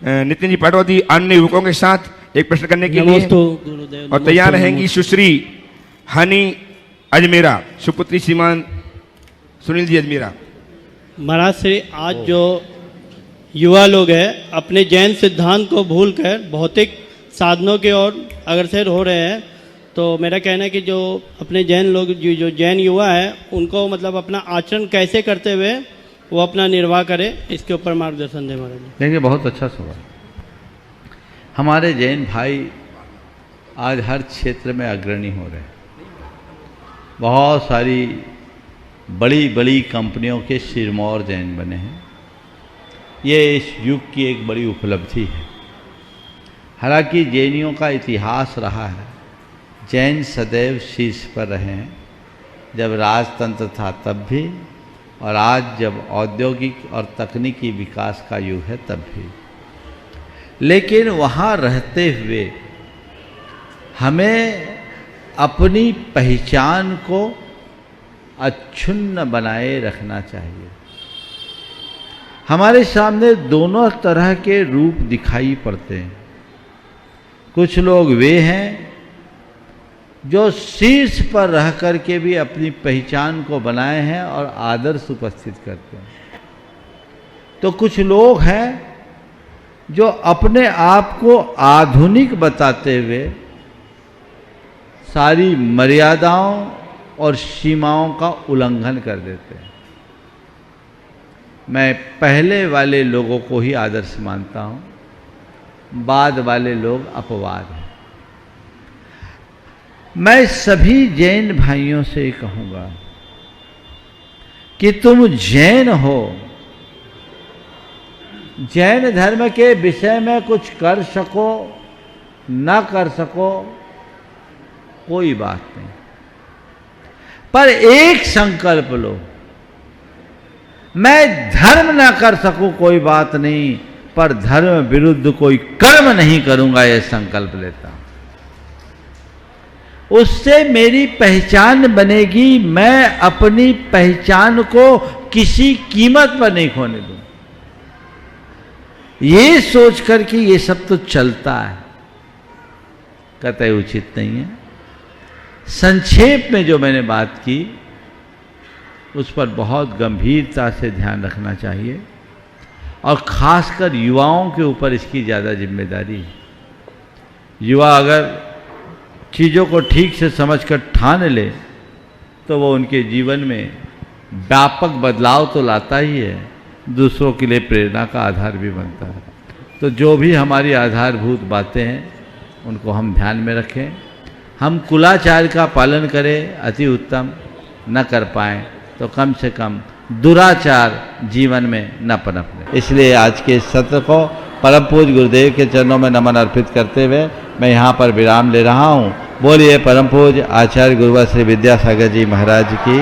नितिन जी पाटोदी अन्य युवकों के साथ एक प्रश्न करने के नमोस्तु लिए गुरुदेव। और तैयार रहेंगी सुश्री हनी अजमेरा, सुपुत्री श्रीमान सुनील जी अजमेरा। महाराज श्री, आज जो युवा लोग हैं अपने जैन सिद्धांत को भूलकर भौतिक साधनों की ओर अग्रसर हो रहे हैं, तो मेरा कहना है कि जो अपने जैन लोग जो जैन युवा है उनको मतलब अपना आचरण कैसे करते हुए वो अपना निर्वाह करे, इसके ऊपर मार्गदर्शन दें महाराज। देखिए, बहुत अच्छा सवाल। हमारे जैन भाई आज हर क्षेत्र में अग्रणी हो रहे हैं। बहुत सारी बड़ी बड़ी कंपनियों के सिरमौर जैन बने हैं। ये इस युग की एक बड़ी उपलब्धि है। हालांकि जैनियों का इतिहास रहा है, जैन सदैव शीर्ष पर रहे हैं, जब राजतंत्र था तब भी, और आज जब औद्योगिक और तकनीकी विकास का युग है तब भी। लेकिन वहाँ रहते हुए हमें अपनी पहचान को अक्षुण्ण बनाए रखना चाहिए। हमारे सामने दोनों तरह के रूप दिखाई पड़ते हैं। कुछ लोग वे हैं जो शीर्ष पर रह कर के भी अपनी पहचान को बनाए हैं और आदर्श उपस्थित करते हैं, तो कुछ लोग हैं जो अपने आप को आधुनिक बताते हुए सारी मर्यादाओं और सीमाओं का उल्लंघन कर देते हैं। मैं पहले वाले लोगों को ही आदर्श मानता हूँ, बाद वाले लोग अपवाद हैं। मैं सभी जैन भाइयों से कहूँगा कि तुम जैन हो, जैन धर्म के विषय में कुछ कर सको ना कर सको कोई बात नहीं, पर एक संकल्प लो, मैं धर्म ना कर सकूं कोई बात नहीं, पर धर्म विरुद्ध कोई कर्म नहीं करूंगा, यह संकल्प लेता हूं। उससे मेरी पहचान बनेगी। मैं अपनी पहचान को किसी कीमत पर नहीं खोने दूं। ये सोच कर कि ये सब तो चलता है, कतई उचित नहीं है। संक्षेप में जो मैंने बात की उस पर बहुत गंभीरता से ध्यान रखना चाहिए, और खासकर युवाओं के ऊपर इसकी ज़्यादा जिम्मेदारी है। युवा अगर चीज़ों को ठीक से समझकर ठान ले तो वो उनके जीवन में व्यापक बदलाव तो लाता ही है, दूसरों के लिए प्रेरणा का आधार भी बनता है। तो जो भी हमारी आधारभूत बातें हैं उनको हम ध्यान में रखें। हम कुलाचार का पालन करें, अति उत्तम। न कर पाएँ तो कम से कम दुराचार जीवन में न पनपने। इसलिए आज के सत्र को परम पूज्य गुरुदेव के चरणों में नमन अर्पित करते हुए मैं यहाँ पर विराम ले रहा हूँ। बोलिए परम पूज्य आचार्य गुरुवर श्री विद्यासागर जी महाराज की।